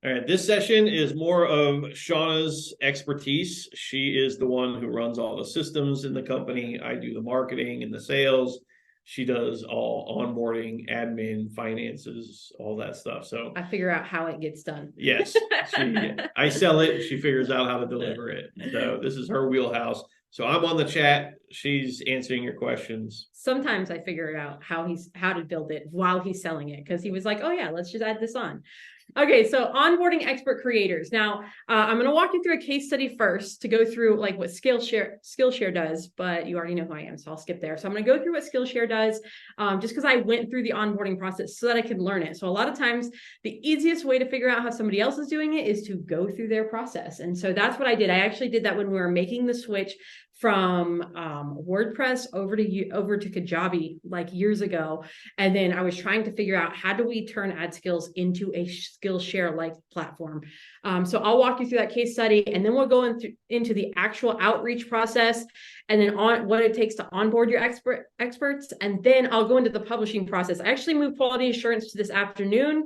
All right, this session is more of Shauna's expertise. She is the one who runs all the systems in the company. I do the marketing and the sales. She does all onboarding, admin, finances, all that stuff. So I figure out how it gets done. yes, I sell it. She figures out how to deliver it. So this is her wheelhouse. So I'm on the chat. She's answering your questions. Sometimes I figure out how to build it while he's selling it, because he was like, oh yeah, let's just add this on. Okay, so onboarding expert creators. Now, I'm going to walk you through a case study first to go through like what Skillshare does, but you already know who I am, so I'll skip there. So I'm going to go through what Skillshare does, just because I went through the onboarding process so that I could learn it. So a lot of times, the easiest way to figure out how somebody else is doing it is to go through their process. And so that's what I did. I actually did that when we were making the switch from WordPress over to Kajabi like years ago. And then I was trying to figure out, how do we turn AdSkills into a Skillshare like platform? So I'll walk you through that case study, and then we'll go into the actual outreach process, and then on what it takes to onboard your experts. And then I'll go into the publishing process. I actually moved quality assurance to this afternoon,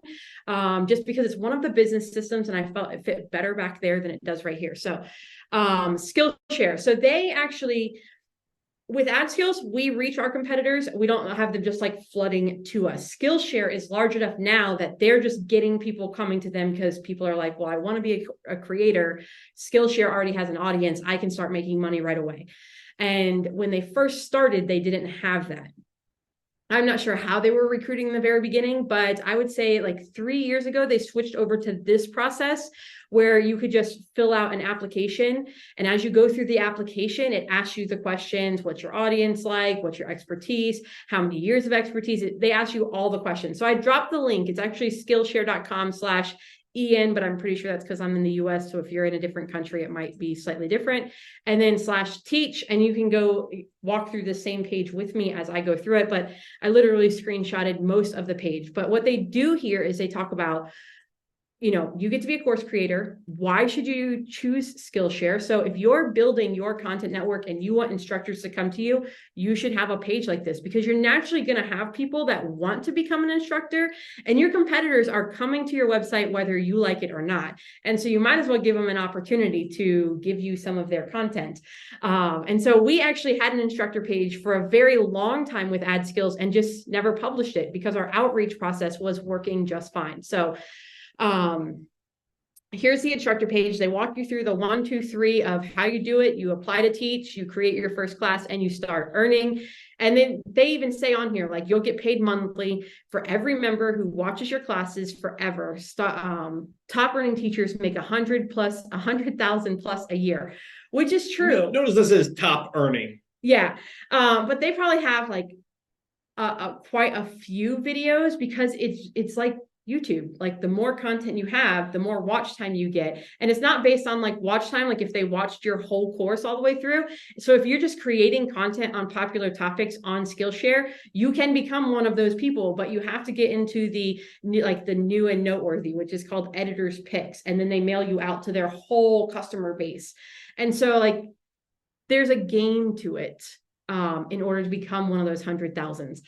just because it's one of the business systems, and I felt it fit better back there than it does right here. So Skillshare. So they actually, with AdSkills, we reach our competitors. We don't have them just like flooding to us. Skillshare is large enough now that they're just getting people coming to them because people are like, well, I want to be a creator. Skillshare already has an audience. I can start making money right away. And when they first started, they didn't have that. I'm not sure how they were recruiting in the very beginning, but I would say like 3 years ago, they switched over to this process where you could just fill out an application. And as you go through the application, it asks you the questions: what's your audience like? What's your expertise? How many years of expertise? They ask you all the questions. So I dropped the link. It's actually skillshare.com/EN, but I'm pretty sure that's because I'm in the US. So if you're in a different country, it might be slightly different. And then /teach, and you can go walk through the same page with me as I go through it. But I literally screenshotted most of the page. But what they do here is they talk about, you get to be a course creator. Why should you choose Skillshare? So if you're building your content network and you want instructors to come to you, you should have a page like this, because you're naturally going to have people that want to become an instructor, and your competitors are coming to your website whether you like it or not. And so you might as well give them an opportunity to give you some of their content. And so we actually had an instructor page for a very long time with AdSkills and just never published it because our outreach process was working just fine. So here's the instructor page. They walk you through the 1, 2, 3 of how you do it. You apply to teach, you create your first class, and you start earning. And then they even say on here, like, you'll get paid monthly for every member who watches your classes forever. Top earning teachers make 100,000 plus a year, which is true. Notice this is top earning. Yeah. But they probably have like quite a few videos, because it's like YouTube. Like, the more content you have, the more watch time you get. And it's not based on like watch time, like if they watched your whole course all the way through. So if you're just creating content on popular topics on Skillshare, you can become one of those people, but you have to get into the new and noteworthy, which is called editors picks. And then they mail you out to their whole customer base. And so like, there's a game to it, in order to become one of those 100,000s.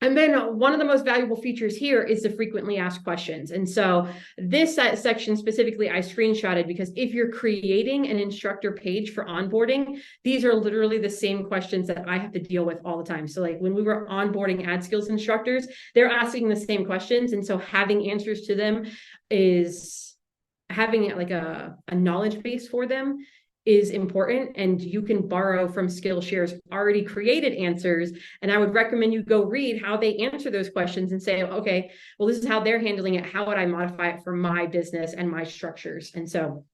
And then one of the most valuable features here is the frequently asked questions. And so this section specifically, I screenshotted, because if you're creating an instructor page for onboarding, these are literally the same questions that I have to deal with all the time. So like when we were onboarding AdSkills instructors, they're asking the same questions. And so having answers to them is having like a knowledge base for them is important, and you can borrow from Skillshare's already created answers. And I would recommend you go read how they answer those questions and say, okay, well, this is how they're handling it. How would I modify it for my business and my structures? And so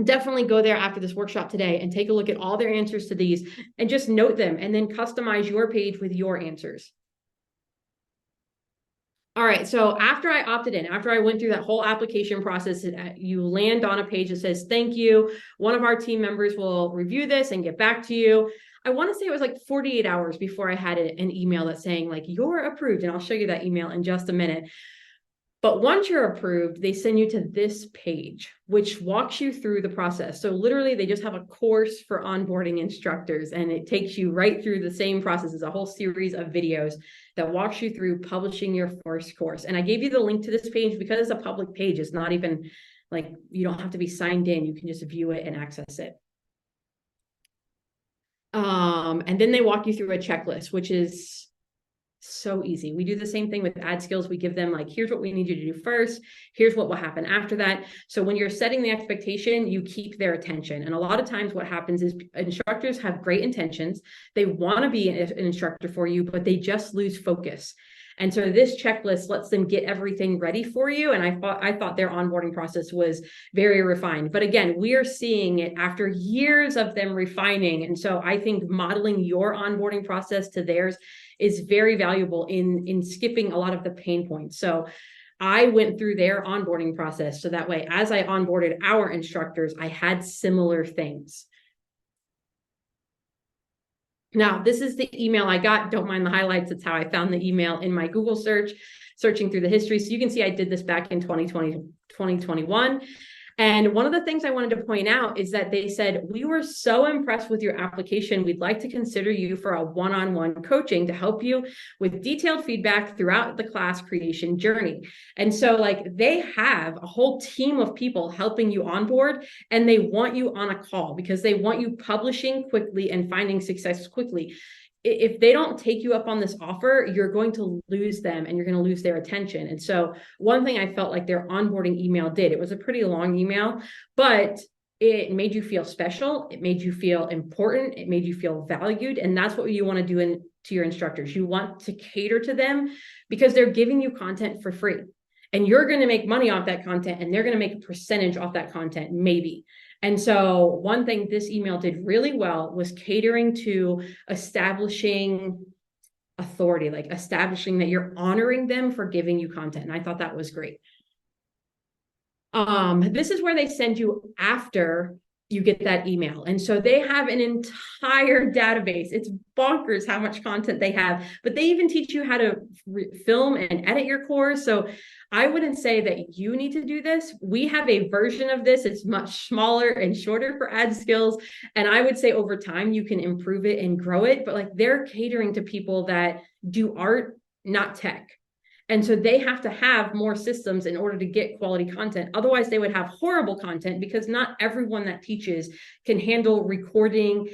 definitely go there after this workshop today and take a look at all their answers to these and just note them, and then customize your page with your answers. All right, so after I opted in, after I went through that whole application process, you land on a page that says, thank you. One of our team members will review this and get back to you. I want to say it was like 48 hours before I had an email that's saying like, you're approved. And I'll show you that email in just a minute. But once you're approved, they send you to this page, which walks you through the process. So literally, they just have a course for onboarding instructors, and it takes you right through the same process as a whole series of videos that walks you through publishing your first course. And I gave you the link to this page because it's a public page. It's not even like, you don't have to be signed in. You can just view it and access it. And then they walk you through a checklist, which is so easy. We do the same thing with ad skills. We give them like, here's what we need you to do first. Here's what will happen after that. So when you're setting the expectation, you keep their attention. And a lot of times what happens is instructors have great intentions. They want to be an instructor for you, but they just lose focus. And so this checklist lets them get everything ready for you. And I thought their onboarding process was very refined. But again, we are seeing it after years of them refining. And so I think modeling your onboarding process to theirs is very valuable in skipping a lot of the pain points. So I went through their onboarding process. So that way, as I onboarded our instructors, I had similar things. Now, this is the email I got. Don't mind the highlights. It's how I found the email in my Google search, searching through the history. So you can see I did this back in 2020, 2021. And one of the things I wanted to point out is that they said, we were so impressed with your application. We'd like to consider you for a one-on-one coaching to help you with detailed feedback throughout the class creation journey. And so like they have a whole team of people helping you onboard, and they want you on a call because they want you publishing quickly and finding success quickly. If they don't take you up on this offer, you're going to lose them and you're going to lose their attention. And so one thing I felt like their onboarding email did, it was a pretty long email, but it made you feel special. It made you feel important. It made you feel valued. And that's what you want to do to your instructors. You want to cater to them because they're giving you content for free. And you're going to make money off that content, and they're going to make a percentage off that content, maybe. And so one thing this email did really well was catering to establishing authority, like establishing that you're honoring them for giving you content. And I thought that was great. This is where they send you after you get that email. And so they have an entire database. It's bonkers how much content they have, but they even teach you how to film and edit your course. So I wouldn't say that you need to do this. We have a version of this. It's much smaller and shorter for ad skills. And I would say over time, you can improve it and grow it, but like they're catering to people that do art, not tech. And so they have to have more systems in order to get quality content. Otherwise, they would have horrible content because not everyone that teaches can handle recording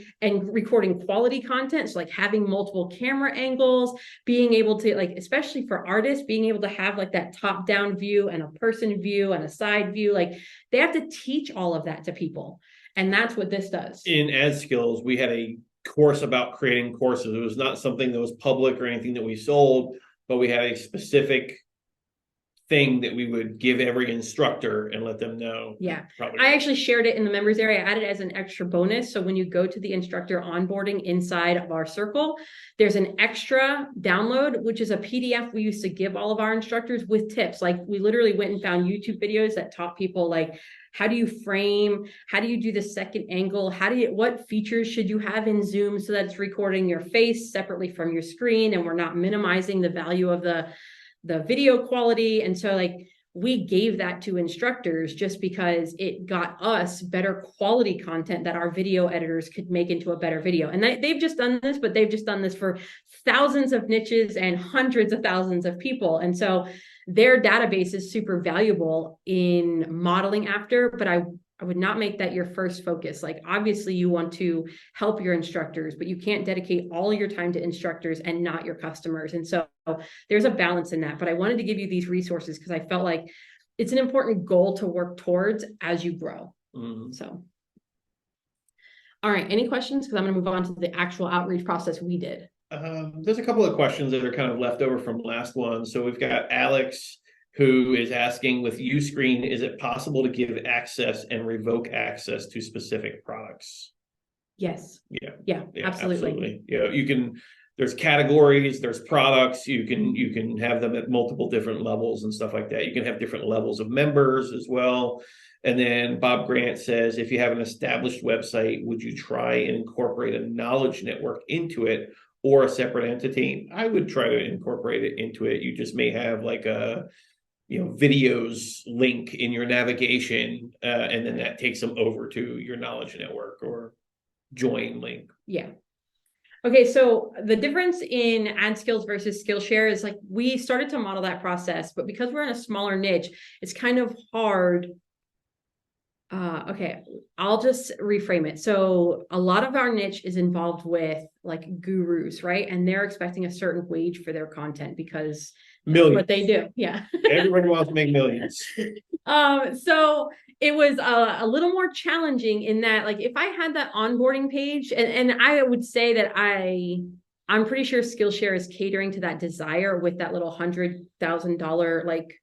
quality content. So like having multiple camera angles, being able to like, especially for artists, being able to have like that top down view and a person view and a side view, like they have to teach all of that to people. And that's what this does. In ad skills, we had a course about creating courses. It was not something that was public or anything that we sold, but we had a specific thing that we would give every instructor and let them know. Yeah. I actually shared it in the members area. I added it as an extra bonus. So when you go to the instructor onboarding inside of our circle, there's an extra download, which is a PDF we used to give all of our instructors with tips. Like we literally went and found YouTube videos that taught people like, how do you frame? How do you do the second angle? What features should you have in Zoom so that it's recording your face separately from your screen and we're not minimizing the value of the video quality? And so like we gave that to instructors just because it got us better quality content that our video editors could make into a better video. And they've just done this, but they've just done this for thousands of niches and hundreds of thousands of people. And so their database is super valuable in modeling after, but I would not make that your first focus. Like obviously you want to help your instructors, but you can't dedicate all your time to instructors and not your customers. And so there's a balance in that, but I wanted to give you these resources because I felt like it's an important goal to work towards as you grow. So, all right, any questions? Because I'm going to move on to the actual outreach process we did. There's a couple of questions that are kind of left over from last one. So we've got Alex, who is asking, with Uscreen, is it possible to give access and revoke access to specific products? Yes. Yeah, absolutely. Yeah, you can, there's categories, there's products, you can have them at multiple different levels and stuff like that. You can have different levels of members as well. And then Bob Grant says, if you have an established website, would you try and incorporate a knowledge network into it or a separate entity? I would try to incorporate it into it. You just may have like a videos link in your navigation, and then that takes them over to your knowledge network or join link. Yeah. Okay, so the difference in ad skills versus Skillshare is like we started to model that process, but because we're in a smaller niche, it's kind of hard. Okay, I'll just reframe it. So a lot of our niche is involved with like gurus, right? And they're expecting a certain wage for their content because that's what they do. Yeah. Everybody wants to make millions. So it was a little more challenging in that, like, if I had that onboarding page, and I would say that I'm pretty sure Skillshare is catering to that desire with that little $100,000 like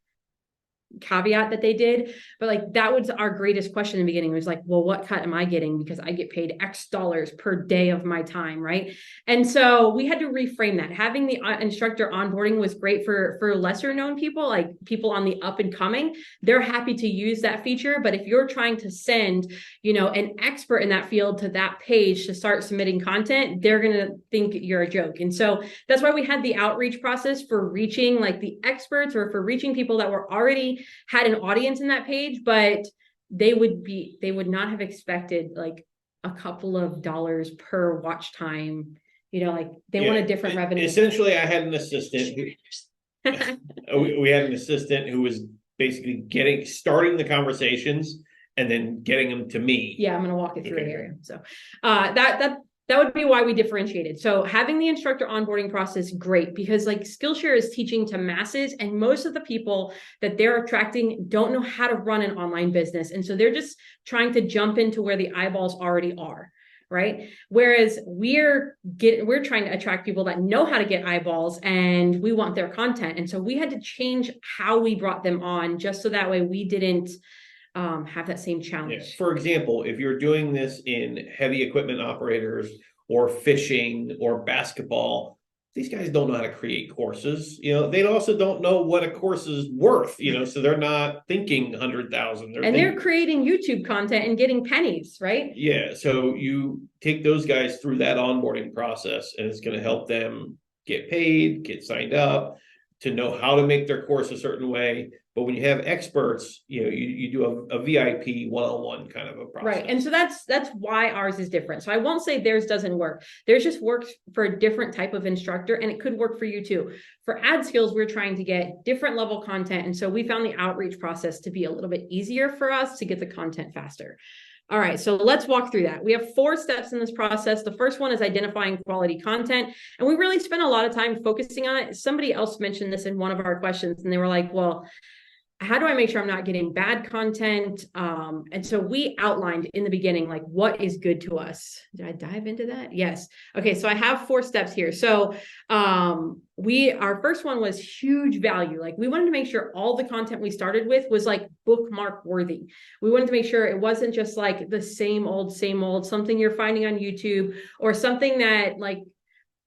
caveat that they did, but like that was our greatest question in the beginning. It was like, well, what cut am I getting, because I get paid X dollars per day of my time, right? And so we had to reframe that. Having the instructor onboarding was great for lesser known people, like people on the up and coming. They're happy to use that feature, but if you're trying to send an expert in that field to that page to start submitting content, they're going to think you're a joke. And so that's why we had the outreach process for reaching like the experts, or for reaching people that were already had an audience in that page, but they would not have expected like a couple of dollars per watch time. Like they want a different revenue. Essentially, I had an assistant. We had an assistant who was basically starting the conversations and then getting them to me. Yeah, I'm going to walk you through an area. So that would be why we differentiated. So having the instructor onboarding process, great, because like Skillshare is teaching to masses, and most of the people that they're attracting don't know how to run an online business. And so they're just trying to jump into where the eyeballs already are, right? Whereas we're trying to attract people that know how to get eyeballs, and we want their content. And so we had to change how we brought them on, just so that way we didn't have that same challenge. Yeah. For example, if you're doing this in heavy equipment operators or fishing or basketball, these guys don't know how to create courses. They also don't know what a course is worth, so they're not thinking 100,000. They're creating YouTube content and getting pennies, right? Yeah. So you take those guys through that onboarding process, and it's going to help them get paid, get signed up, to know how to make their course a certain way. But when you have experts, you do a VIP one-on-one kind of a process. Right. And so that's why ours is different. So I won't say theirs doesn't work. Theirs just works for a different type of instructor, and it could work for you too. For ad skills, we're trying to get different level content. And so we found the outreach process to be a little bit easier for us to get the content faster. All right, so let's walk through that. We have 4 steps in this process. The first one is identifying quality content, and we really spent a lot of time focusing on it. Somebody else mentioned this in one of our questions, and they were like, well, how do I make sure I'm not getting bad content? And so we outlined in the beginning, like, what is good to us. Did I dive into that? Yes. Okay. So I have 4 steps here. So our first one was huge value. Like, we wanted to make sure all the content we started with was like bookmark worthy. We wanted to make sure it wasn't just like the same old, something you're finding on YouTube, or something that, like,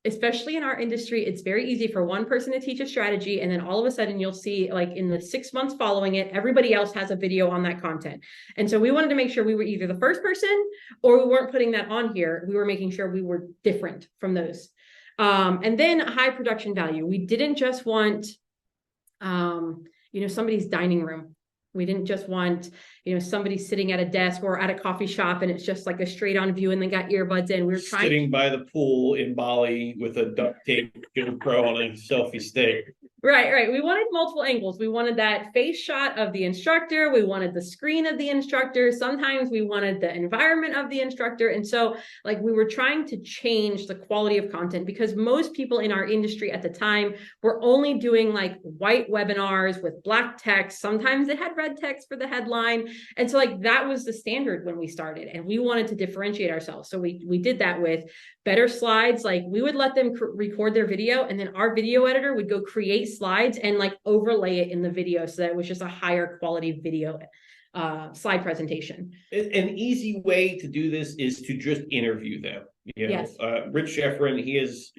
especially in our industry, it's very easy for one person to teach a strategy, and then all of a sudden you'll see, like, in the 6 months following it, everybody else has a video on that content. And so we wanted to make sure we were either the first person, or we weren't putting that on here. We were making sure we were different from those. And then high production value. We didn't just want, somebody's dining room. We didn't just want, somebody sitting at a desk or at a coffee shop, and it's just like a straight on view, and they got earbuds in. We were sitting by the pool in Bali with a duct tape GoPro on a selfie stick. Right. We wanted multiple angles. We wanted that face shot of the instructor. We wanted the screen of the instructor. Sometimes we wanted the environment of the instructor. And so, like, we were trying to change the quality of content, because most people in our industry at the time were only doing like white webinars with black text. Sometimes it had red text for the headline. And so, like, that was the standard when we started, and we wanted to differentiate ourselves. So we did that with better slides. Like, we would let them record their video, and then our video editor would go create slides and like overlay it in the video, so that it was just a higher quality video slide presentation. An easy way to do this is to just interview them. Yes. Rich Sheffrin, he has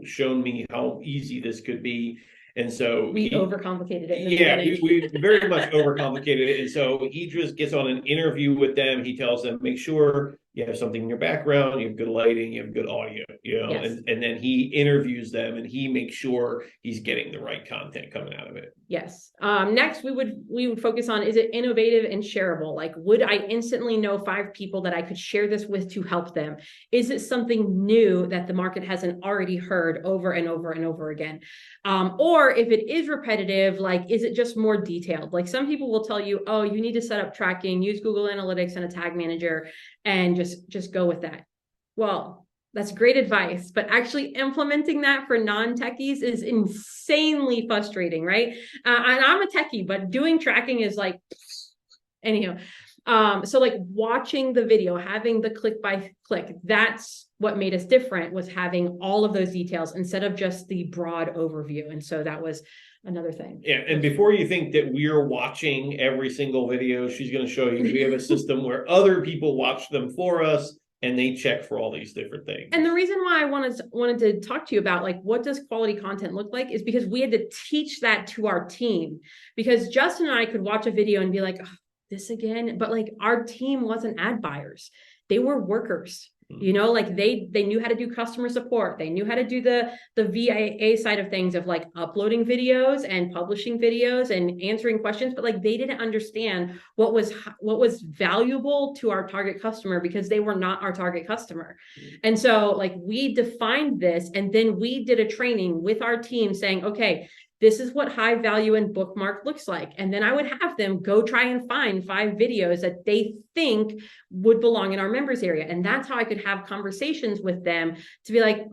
shown me how easy this could be. And so we overcomplicated it. We very much overcomplicated it. And so he just gets on an interview with them. He tells them, make sure you have something in your background, you have good lighting, you have good audio, Yes. and then he interviews them and he makes sure he's getting the right content coming out of it. Yes. Next, we would focus on, is it innovative and shareable? Like, would I instantly know 5 people that I could share this with to help them? Is it something new that the market hasn't already heard over and over and over again? Or if it is repetitive, like, is it just more detailed? Like, some people will tell you, oh, you need to set up tracking, use Google Analytics and a tag manager, and just go with that. Well, that's great advice, but actually implementing that for non-techies is insanely frustrating, right? And I'm a techie, but doing tracking is like, anyhow. So like watching the video, having the click by click, that's what made us different, was having all of those details instead of just the broad overview. And so that was another thing. Yeah, and before you think that we're watching every single video she's going to show you, we have a system where other people watch them for us and they check for all these different things. And the reason why I wanted to talk to you about like what does quality content look like is because we had to teach that to our team. Because Justin and I could watch a video and be like, oh, this again, but like our team wasn't ad buyers, they were workers. Like they knew how to do customer support, they knew how to do the VA side of things, of like uploading videos and publishing videos and answering questions, but like they didn't understand what was valuable to our target customer, because they were not our target customer. And so like we defined this, and then we did a training with our team saying, okay, this is what high value and bookmark looks like. And then I would have them go try and find 5 videos that they think would belong in our members area. And that's how I could have conversations with them to be like,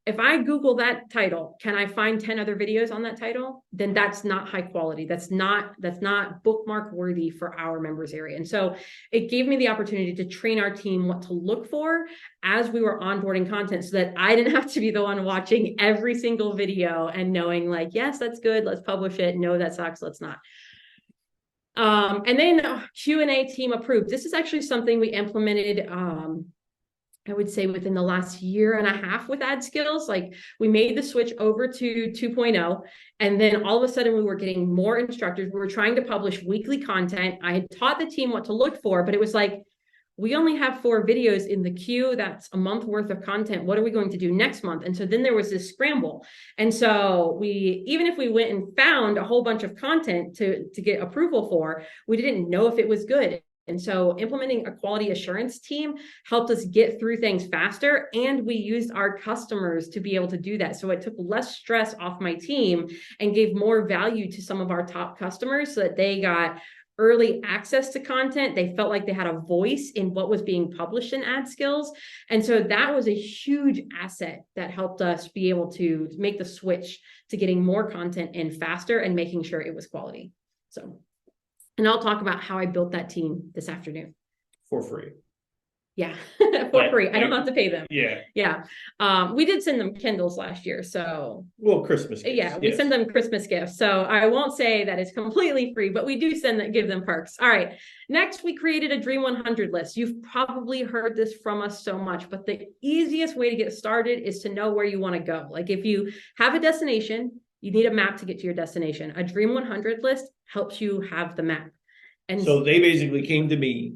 if I Google that title, can I find 10 other videos on that title? Then that's not high quality. That's not bookmark worthy for our members area. And so it gave me the opportunity to train our team what to look for as we were onboarding content, so that I didn't have to be the one watching every single video and knowing like, yes, that's good, let's publish it. No, that sucks, let's not. And then Q&A team approved. This is actually something we implemented, I would say within the last year and a half with ad skills. Like we made the switch over to 2.0, and then all of a sudden we were getting more instructors. We were trying to publish weekly content. I had taught the team what to look for, but it was like, we only have 4 videos in the queue. That's a month worth of content. What are we going to do next month? And so then there was this scramble. And so even if we went and found a whole bunch of content to get approval for, we didn't know if it was good. And so implementing a quality assurance team helped us get through things faster, and we used our customers to be able to do that. So it took less stress off my team and gave more value to some of our top customers, so that they got early access to content. They felt like they had a voice in what was being published in ad skills. And so that was a huge asset that helped us be able to make the switch to getting more content in faster and making sure it was quality. So, and I'll talk about how I built that team this afternoon. For free. Yeah, for free. I don't have to pay them. Yeah. Yeah. We did send them Kindles last year. So, well, Christmas gifts. Yeah, we send them Christmas gifts. So I won't say that it's completely free, but we do give them perks. All right. Next, we created a Dream 100 list. You've probably heard this from us so much, but the easiest way to get started is to know where you want to go. Like if you have a destination, you need a map to get to your destination. A Dream 100 list helps you have the map. And so they basically came to me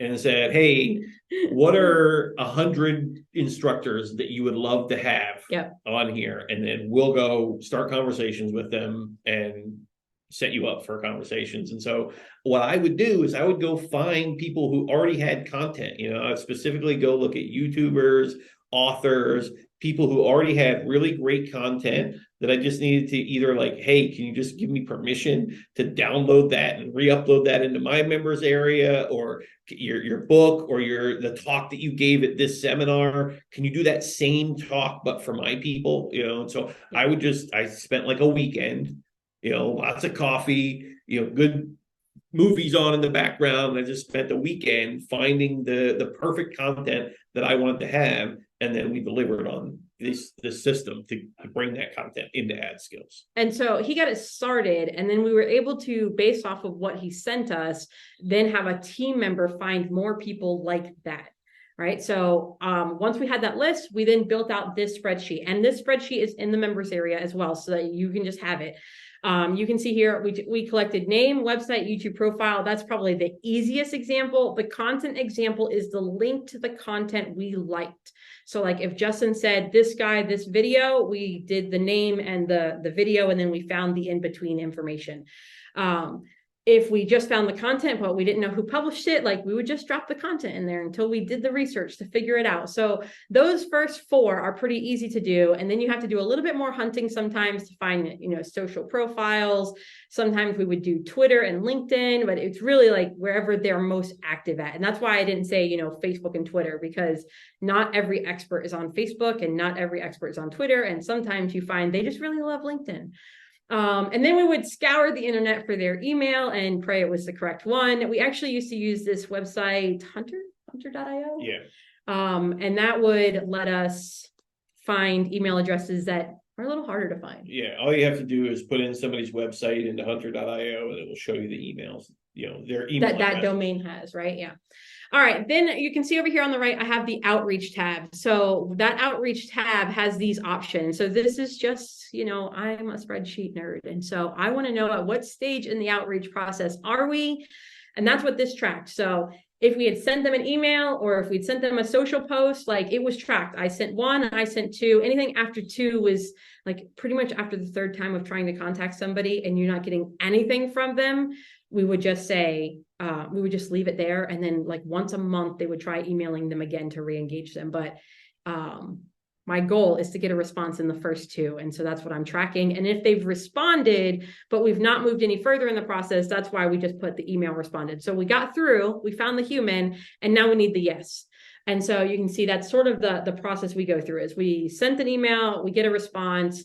and said, hey, what are 100 instructors that you would love to have on here? And then we'll go start conversations with them and set you up for conversations. And so what I would do is I would go find people who already had content. I'd specifically go look at YouTubers, authors, people who already had really great content that I just needed to either like, hey, can you just give me permission to download that and re-upload that into my members area, or your book, or the talk that you gave at this seminar, can you do that same talk but for my people? And so I spent like a weekend, lots of coffee, good movies on in the background. I just spent the weekend finding the perfect content that I wanted to have, and then we delivered on this system to bring that content into ad skills. And so he got it started, and then we were able to, based off of what he sent us, then have a team member find more people like that. Right. So once we had that list, we then built out this spreadsheet, and this spreadsheet is in the members area as well, so that you can just have it. You can see here, we collected name, website, YouTube profile. That's probably the easiest example. The content example is the link to the content we liked. So like if Justin said, this guy, this video, we did the name and the video, and then we found the in-between information. If we just found the content, but we didn't know who published it, like we would just drop the content in there until we did the research to figure it out. So those first four are pretty easy to do. And then you have to do a little bit more hunting sometimes to find, social profiles. Sometimes we would do Twitter and LinkedIn, but it's really like wherever they're most active at. And that's why I didn't say, Facebook and Twitter, because not every expert is on Facebook and not every expert is on Twitter. And sometimes you find they just really love LinkedIn. And then we would scour the internet for their email and pray it was the correct one. We actually used to use this website, hunter.io. Yeah. And that would let us find email addresses that are a little harder to find. Yeah. All you have to do is put in somebody's website into hunter.io and it will show you the emails, their email that domain has, right? Yeah. All right, then you can see over here on the right, I have the outreach tab. So that outreach tab has these options. So this is just, I'm a spreadsheet nerd. And so I want to know at what stage in the outreach process are we? And that's what this tracked. So if we had sent them an email or if we'd sent them a social post, like it was tracked. I sent one, I sent two. Anything after two was like pretty much after the third time of trying to contact somebody and you're not getting anything from them, we would just say, we would just leave it there. And then like once a month, they would try emailing them again to re-engage them. But my goal is to get a response in the first two. And so that's what I'm tracking. And if they've responded, but we've not moved any further in the process, that's why we just put the email responded. So we got through, we found the human, and now we need the yes. And so you can see that's sort of the process we go through is we sent an email, we get a response,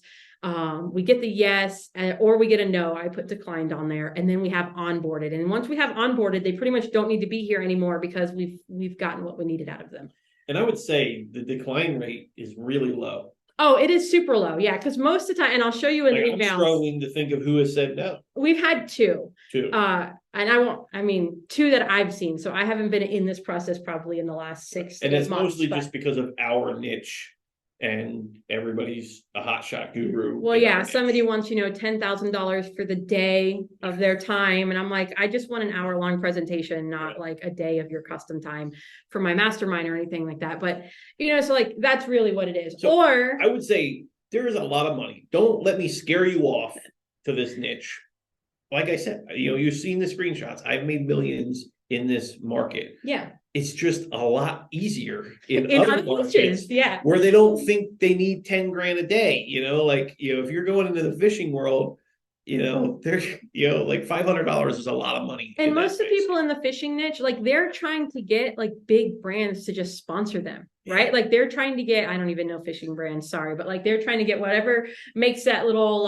we get the yes, or we get a no. I put declined on there, and then we have onboarded. And once we have onboarded, they pretty much don't need to be here anymore because we've gotten what we needed out of them. And I would say the decline rate is really low. Oh, it is super low. Yeah, because most of the time, and I'll show you in the email. I'm struggling to think of who has said no. We've had two. Two. And two that I've seen. So I haven't been in this process probably in the last 6 months. And it's mostly just because of our niche. And everybody's a hotshot guru. Well, yeah, somebody wants, $10,000 for the day of their time. And I'm like, I just want an hour-long presentation, not like a day of your custom time for my mastermind or anything like that. But, so like, that's really what it is. So or I would say there is a lot of money. Don't let me scare you off to this niche. Like I said, you've seen the screenshots. I've made millions in this market. Yeah. It's just a lot easier in other markets, yeah, where they don't think they need 10 grand a day. If you're going into the fishing world, they're like $500 is a lot of money. And most of the people in the fishing niche, like they're trying to get like big brands to just sponsor them, right? Yeah. Like they're trying to get, I don't even know fishing brands, sorry, but like they're trying to get whatever makes that little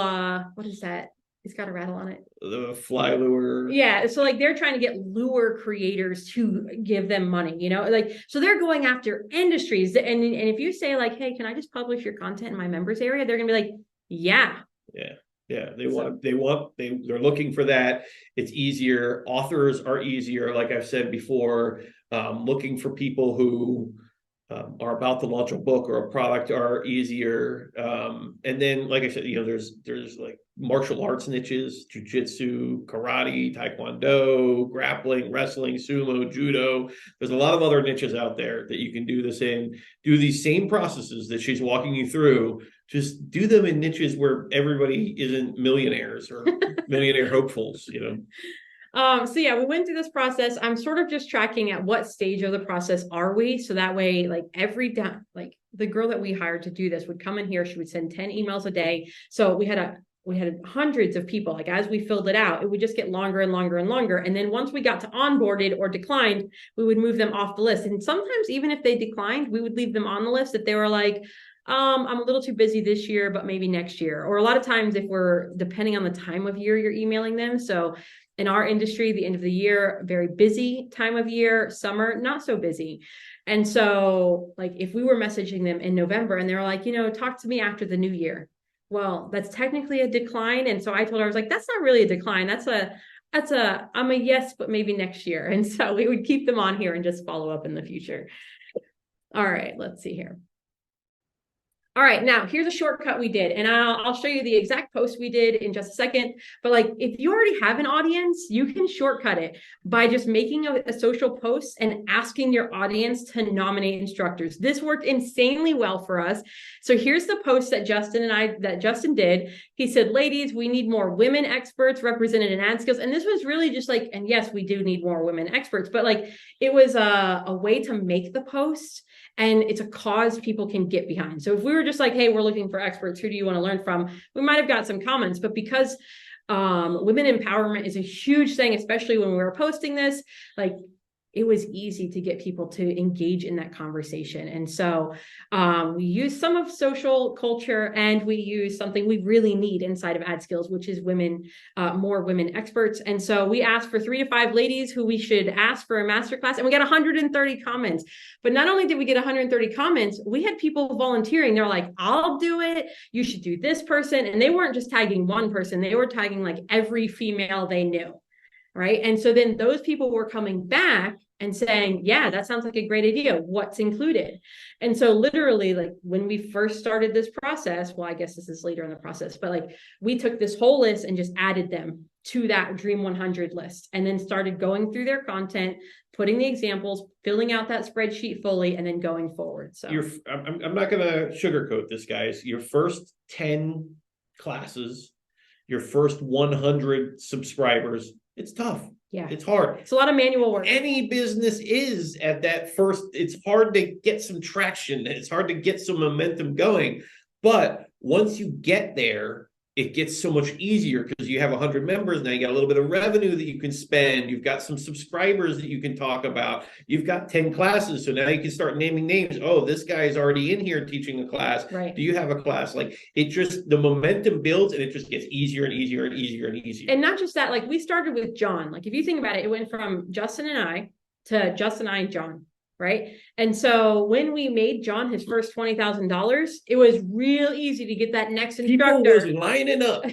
what is that? It's got a rattle on it. The fly lure. Yeah. So like they're trying to get lure creators to give them money, so they're going after industries. And if you say like, hey, can I just publish your content in my members area? They're going to be like, yeah. Yeah. Yeah. They're looking for that. It's easier. Authors are easier. Like I've said before, looking for people who are about to launch a book or a product are easier. And then, like I said, there's like martial arts niches, jujitsu, karate, taekwondo, grappling, wrestling, sumo, judo. There's a lot of other niches out there that you can do this in, do these same processes that she's walking you through. Just do them in niches where everybody isn't millionaires or millionaire hopefuls, So yeah, we went through this process. I'm sort of just tracking at what stage of the process are we. So that way, like like the girl that we hired to do this would come in here. She would send 10 emails a day. So we had hundreds of people. Like as we filled it out, it would just get longer and longer and longer. And then once we got to onboarded or declined, we would move them off the list. And sometimes even if they declined, we would leave them on the list if they were like, I'm a little too busy this year, but maybe next year. Or a lot of times if we're depending on the time of year you're emailing them. So in our industry, the end of the year, very busy time of year, summer, not so busy. And so like if we were messaging them in November and they were like, talk to me after the new year. Well, that's technically a decline. And so I told her, I was like, that's not really a decline. I'm a yes, but maybe next year. And so we would keep them on here and just follow up in the future. All right, let's see here. All right, now here's a shortcut we did, and I'll show you the exact post we did in just a second. But like, if you already have an audience, you can shortcut it by just making a social post and asking your audience to nominate instructors. This worked insanely well for us. So here's the post that Justin did. He said, "Ladies, we need more women experts represented in ad skills." And this was really just like, and yes, we do need more women experts, but like, it was a way to make the post. And it's a cause people can get behind. So if we were just like, hey, we're looking for experts, who do you want to learn from? We might have got some comments, but because women empowerment is a huge thing, especially when we were posting this, like, it was easy to get people to engage in that conversation. And so we use some of social culture, and we use something we really need inside of ad skills, which is women, more women experts. And so we asked for 3 to 5 ladies who we should ask for a masterclass, and we got 130 comments. But not only did we get 130 comments, we had people volunteering. They're like, I'll do it. You should do this person. And they weren't just tagging one person. They were tagging like every female they knew. Right. And so then those people were coming back and saying, yeah, that sounds like a great idea. What's included? And so literally, like, when we first started this process, well, I guess this is later in the process, but like, we took this whole list and just added them to that Dream 100 list, and then started going through their content, putting the examples, filling out that spreadsheet fully, and then going forward. So I'm not going to sugarcoat this, guys. Your first 10 classes, your first 100 subscribers, it's tough. Yeah, it's hard. It's a lot of manual work. Any business is at that first. It's hard to get some traction. It's hard to get some momentum going. But once you get there, it gets so much easier because you have 100 members. Now you got a little bit of revenue that you can spend. You've got some subscribers that you can talk about. You've got 10 classes. So now you can start naming names. Oh, this guy is already in here teaching a class. Right. Do you have a class? Like, it just, the momentum builds, and it just gets easier and easier and easier and easier. And not just that, like, we started with John. Like, if you think about it, it went from Justin and I to Justin, I, and John. Right. And so when we made John his first $20,000, it was real easy to get that next instructor. People was lining up.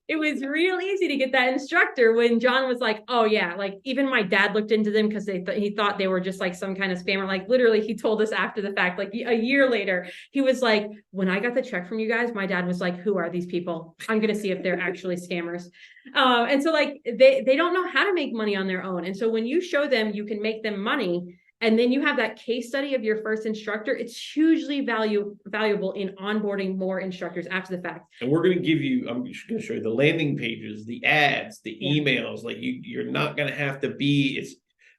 It was real easy to get that instructor when John was like, oh yeah, like, even my dad looked into them because he thought they were just like some kind of scammer. Like, literally, he told us after the fact, like a year later, he was like, when I got the check from you guys, my dad was like, who are these people? I'm going to see if they're actually scammers. And so like, they don't know how to make money on their own. And so when you show them you can make them money, and then you have that case study of your first instructor, it's hugely valuable in onboarding more instructors after the fact. And we're going to give you, I'm just going to show you the landing pages, the ads, the emails. Like, you're not going to have to be,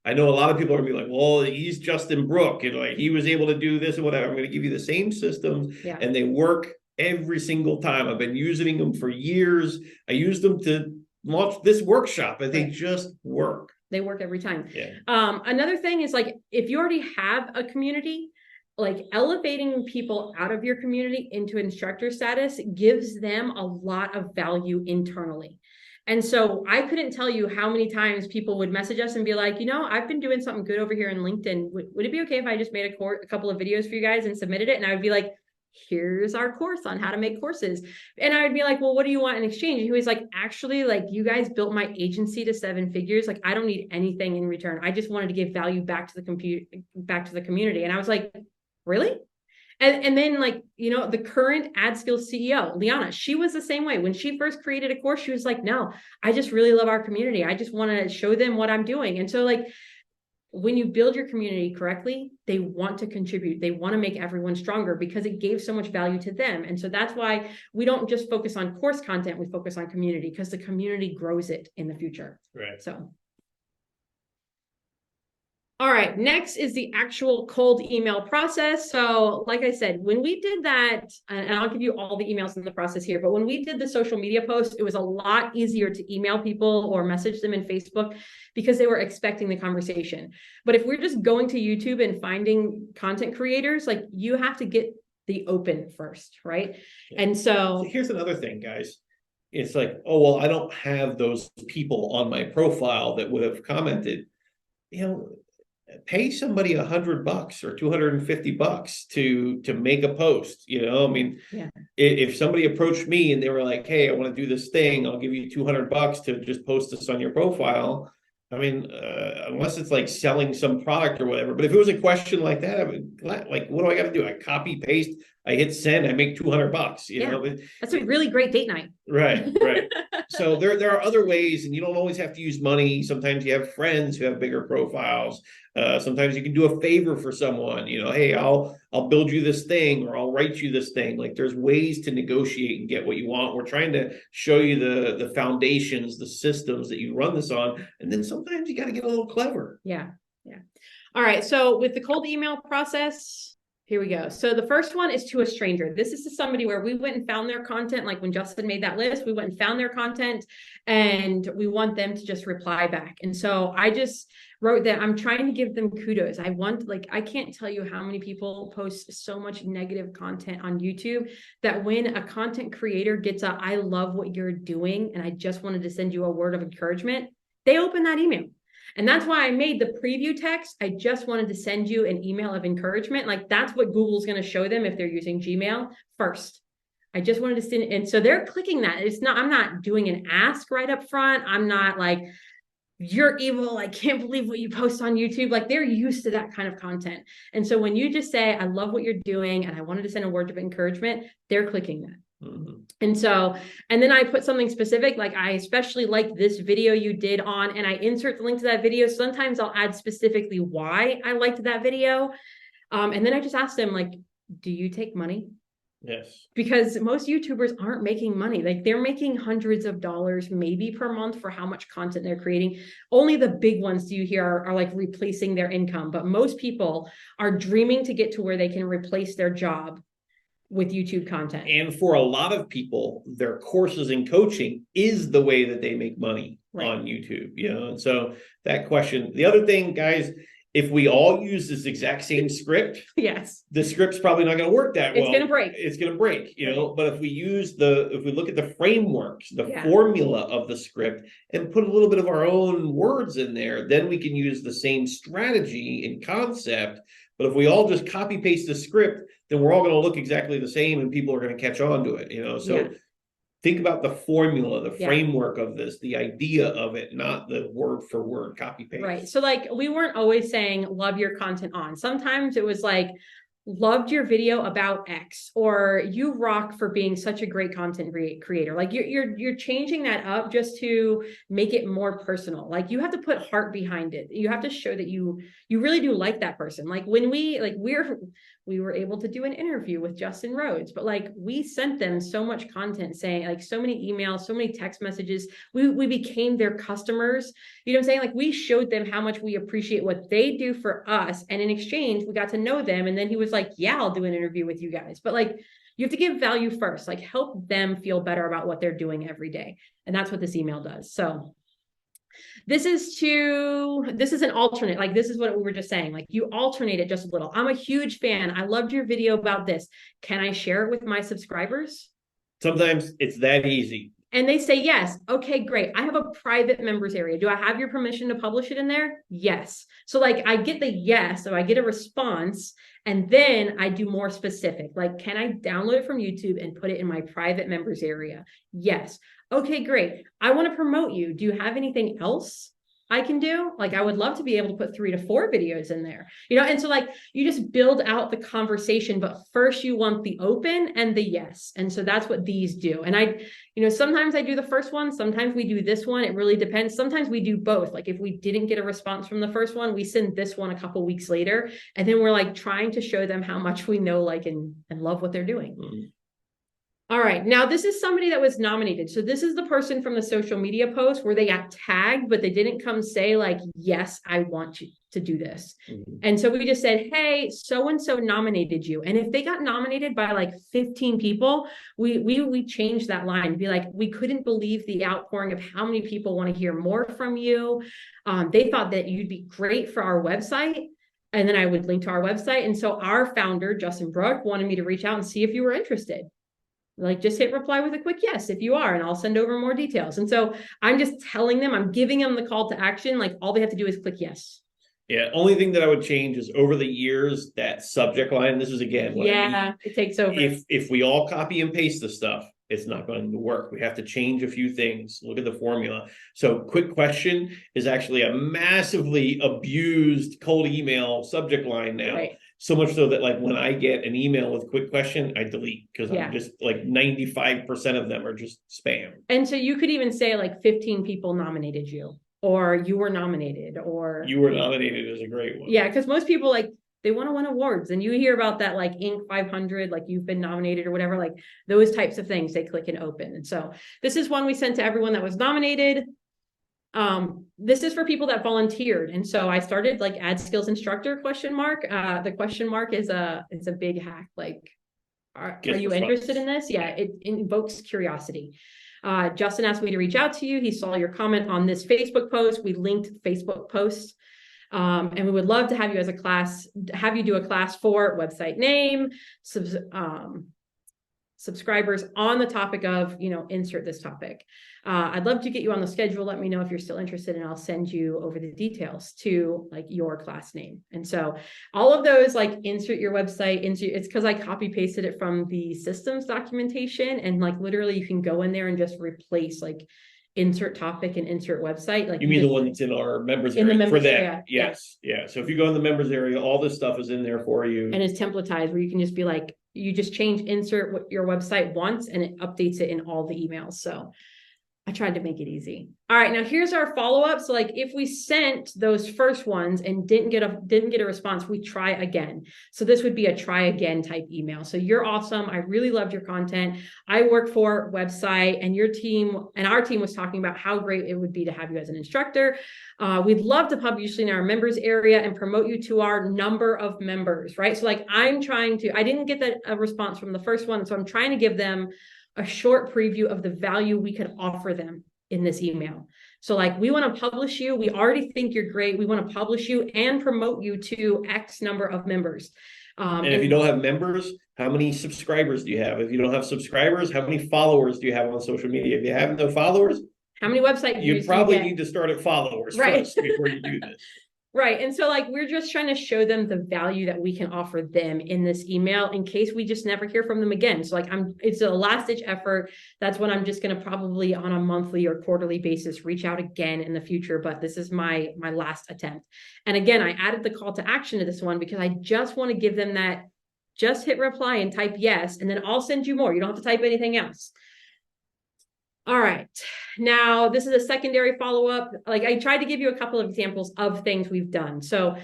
I know a lot of people are going to be like, well, he's Justin Brook, and like, he was able to do this and whatever. I'm going to give you the same systems, and they work every single time. I've been using them for years. I used them to launch this workshop, and they just work. They work every time. Yeah. Another thing is, like, if you already have a community, like, elevating people out of your community into instructor status gives them a lot of value internally. And so I couldn't tell you how many times people would message us and be like, you know, I've been doing something good over here in LinkedIn. Would it be okay if I just made a couple of videos for you guys and submitted it? And I would be like, here's our course on how to make courses. And I would be like, well, what do you want in exchange? And he was like, actually, like, you guys built my agency to 7 figures. Like, I don't need anything in return. I just wanted to give value back to the community. And I was like, really? And then, like, you know, the current ad skills CEO, Liana, she was the same way. When she first created a course, she was like, no, I just really love our community. I just want to show them what I'm doing. And so, like, when you build your community correctly, they want to contribute. They want to make everyone stronger because it gave so much value to them. And so that's why we don't just focus on course content, we focus on community, because the community grows it in the future. Right. So. All right, next is the actual cold email process. So like I said, when we did that, and I'll give you all the emails in the process here, but when we did the social media post, it was a lot easier to email people or message them in Facebook because they were expecting the conversation. But if we're just going to YouTube and finding content creators, like, you have to get the open first, right? Yeah. And so here's another thing, guys. It's like, oh, well, I don't have those people on my profile that would have commented. You know, pay somebody $100 or $250 to make a post. You know, I mean, if somebody approached me and they were like, hey, I want to do this thing, I'll give you $200 to just post this on your profile. I mean, unless it's like selling some product or whatever. But if it was a question like that, I would, like, what do I got to do? I copy paste I hit send, I make $200, you Yeah. know. That's a really great date night. Right, right. So there are other ways, and you don't always have to use money. Sometimes you have friends who have bigger profiles. Sometimes you can do a favor for someone. You know, hey, I'll build you this thing, or I'll write you this thing. Like there's ways to negotiate and get what you want. We're trying to show you the foundations, the systems that you run this on, and then sometimes you got to get a little clever. Yeah, yeah. All right. So with the cold email process. Here we go. So the first one is to a stranger. This is to somebody where we went and found their content. Like when Justin made that list, we went and found their content and we want them to just reply back. And so I just wrote that I'm trying to give them kudos. I can't tell you how many people post so much negative content on YouTube that when a content creator gets a, I love what you're doing, and I just wanted to send you a word of encouragement, they open that email. And that's why I made the preview text. I just wanted to send you an email of encouragement. Like that's what Google's going to show them if they're using Gmail first. I just wanted to send, and so they're clicking that. I'm not doing an ask right up front. I'm not like, you're evil. I can't believe what you post on YouTube. Like they're used to that kind of content. And so when you just say, I love what you're doing, and I wanted to send a word of encouragement, they're clicking that. And so, and then I put something specific, like I especially like this video you did on, and I insert the link to that video. Sometimes I'll add specifically why I liked that video. And then I just ask them, like, do you take money? Yes. Because most YouTubers aren't making money. Like they're making hundreds of dollars maybe per month for how much content they're creating. Only the big ones do you hear are like replacing their income. But most people are dreaming to get to where they can replace their job with YouTube content. And for a lot of people, their courses and coaching is the way that they make money on YouTube, you know? And so that question, the other thing, guys, if we all use this exact same script, yes, the script's probably not going to work that well. It's going to break. It's going to break, you know, but if we look at the frameworks, the Yeah. formula of the script and put a little bit of our own words in there, then we can use the same strategy and concept. But if we all just copy paste the script, then we're all going to look exactly the same and people are going to catch on to it, you know? So think about the formula, the framework of this, the idea of it, not the word for word copy paste. Right. So like we weren't always saying love your content on. Sometimes it was like loved your video about X, or you rock for being such a great content creator. Like you're changing that up just to make it more personal. Like you have to put heart behind it. You have to show that you really do like that person. Like when we were able to do an interview with Justin Rhodes, but like we sent them so much content saying, like so many emails, so many text messages. We became their customers. You know what I'm saying? Like we showed them how much we appreciate what they do for us. And in exchange, we got to know them. And then he was like, yeah, I'll do an interview with you guys. But like, you have to give value first, like help them feel better about what they're doing every day. And that's what this email does. So this is an alternate, like this is what we were just saying, like you alternate it just a little. I'm a huge fan. I loved your video about this. Can I share it with my subscribers? Sometimes it's that easy. And they say, yes. Okay, great. I have a private members area. Do I have your permission to publish it in there? Yes. So like I get the yes, so I get a response, and then I do more specific. Like, can I download it from YouTube and put it in my private members area? Yes. Okay, great. I want to promote you. Do you have anything else I can do? Like, I would love to be able to put 3 to 4 videos in there, you know? And so like, you just build out the conversation, but first you want the open and the yes. And so that's what these do. And sometimes I do the first one. Sometimes we do this one. It really depends. Sometimes we do both. Like if we didn't get a response from the first one, we send this one a couple weeks later. And then we're like trying to show them how much we know, like, and love what they're doing. Mm-hmm. All right. Now, this is somebody that was nominated. So this is the person from the social media post where they got tagged, but they didn't come say like, yes, I want you to do this. Mm-hmm. And so we just said, hey, so-and-so nominated you. And if they got nominated by like 15 people, we changed that line to be like, we couldn't believe the outpouring of how many people want to hear more from you. They thought that you'd be great for our website. And then I would link to our website. And so our founder, Justin Brook, wanted me to reach out and see if you were interested. Like just hit reply with a quick yes if you are, and I'll send over more details. And so I'm just telling them, I'm giving them the call to action. Like all they have to do is click yes. Yeah. Only thing that I would change is over the years, that subject line. This is again, it takes over. If we all copy and paste the stuff, it's not going to work. We have to change a few things. Look at the formula. So quick question is actually a massively abused cold email subject line now. Right. So much so that like when I get an email with a quick question, I delete because Yeah. I'm just like 95% of them are just spam. And so you could even say like 15 people nominated you, or you were nominated, or You were nominated is a great one. yeah, because most people like they want to win awards, and you hear about that like Inc. 500, like you've been nominated or whatever, like those types of things they click and open. And so this is one we sent to everyone that was nominated. This is for people that volunteered, and so I started like add skills instructor question mark. The question mark is a big hack. Like, are you interested in this? Yeah, it invokes curiosity. Justin asked me to reach out to you. He saw your comment on this Facebook post. We linked Facebook post. And we would love to have you as a class, have you do a class for website name, subscribers on the topic of, insert this topic. I'd love to get you on the schedule. Let me know if you're still interested, and I'll send you over the details to like your class name. And so all of those, like insert your website, it's because I copy pasted it from the systems documentation, and like literally you can go in there and just replace like insert topic and insert website. Like you mean the one that's in our members area? In the members for that area, yes. Yeah. So if you go in the members area, all this stuff is in there for you, and it's templatized where you can just be like, you just change insert your website once and it updates it in all the emails. So I tried to make it easy. All right, now here's our follow-up. So like if we sent those first ones and didn't get a response, we try again. So this would be a try again type email. So you're awesome. I really loved your content. I work for website, and your team and our team was talking about how great it would be to have you as an instructor. We'd love to publish you in our members area and promote you to our number of members, right? So like I didn't get a response from the first one. So I'm trying to give them a short preview of the value we could offer them in this email. So like, we want to publish you. We already think you're great. We want to publish you and promote you to X number of members. And if you don't have members, how many subscribers do you have? If you don't have subscribers, how many followers do you have on social media? If you have no followers, how many website you probably need to start at followers first before you do this. Right. And so like, we're just trying to show them the value that we can offer them in this email in case we just never hear from them again. So like it's a last ditch effort. That's when I'm just going to probably on a monthly or quarterly basis, reach out again in the future. But this is my last attempt. And again, I added the call to action to this one because I just want to give them that, just hit reply and type yes, and then I'll send you more. You don't have to type anything else. All right, now this is a secondary follow-up. Like I tried to give you a couple of examples of things we've done. So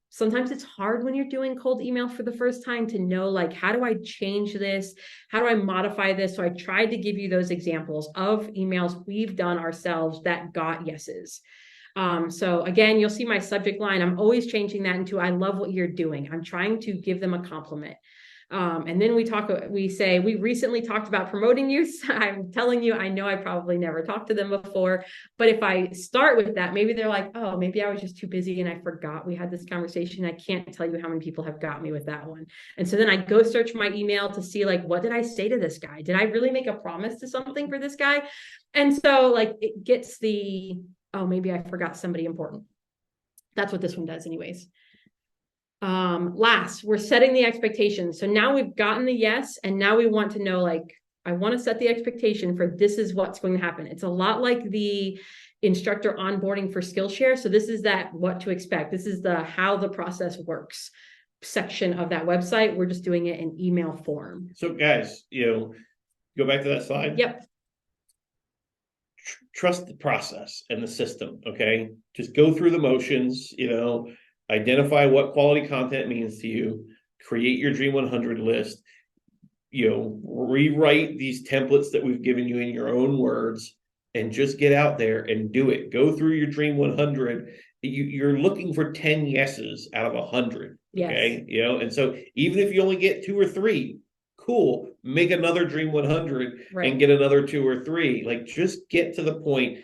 sometimes it's hard when you're doing cold email for the first time to know, like, how do I change this? How do I modify this? So I tried to give you those examples of emails we've done ourselves that got yeses. So again, you'll see my subject line. I'm always changing that into, I love what you're doing. I'm trying to give them a compliment. And then we say, we recently talked about promoting you. So I'm telling you, I know I probably never talked to them before, but if I start with that, maybe they're like, oh, maybe I was just too busy and I forgot we had this conversation. I can't tell you how many people have got me with that one. And so then I go search my email to see like, what did I say to this guy? Did I really make a promise to something for this guy? And so like, it gets oh, maybe I forgot somebody important. That's what this one does anyways. Last, we're setting the expectations. So now we've gotten the yes, and now we want to know, like, I want to set the expectation for this is what's going to happen. It's a lot like the instructor onboarding for Skillshare. So this is that what to expect. This is the how the process works section of that website. We're just doing it in email form. So guys, go back to that slide. Yep. Trust the process and the system. Okay. Just go through the motions, identify what quality content means to you, create your Dream 100 list, rewrite these templates that we've given you in your own words, and just get out there and do it. Go through your Dream 100. You're looking for 10 yeses out of 100. Yes. Okay. And so even if you only get 2 or 3, cool, make another Dream 100 and get another 2 or 3. Like, just get to the point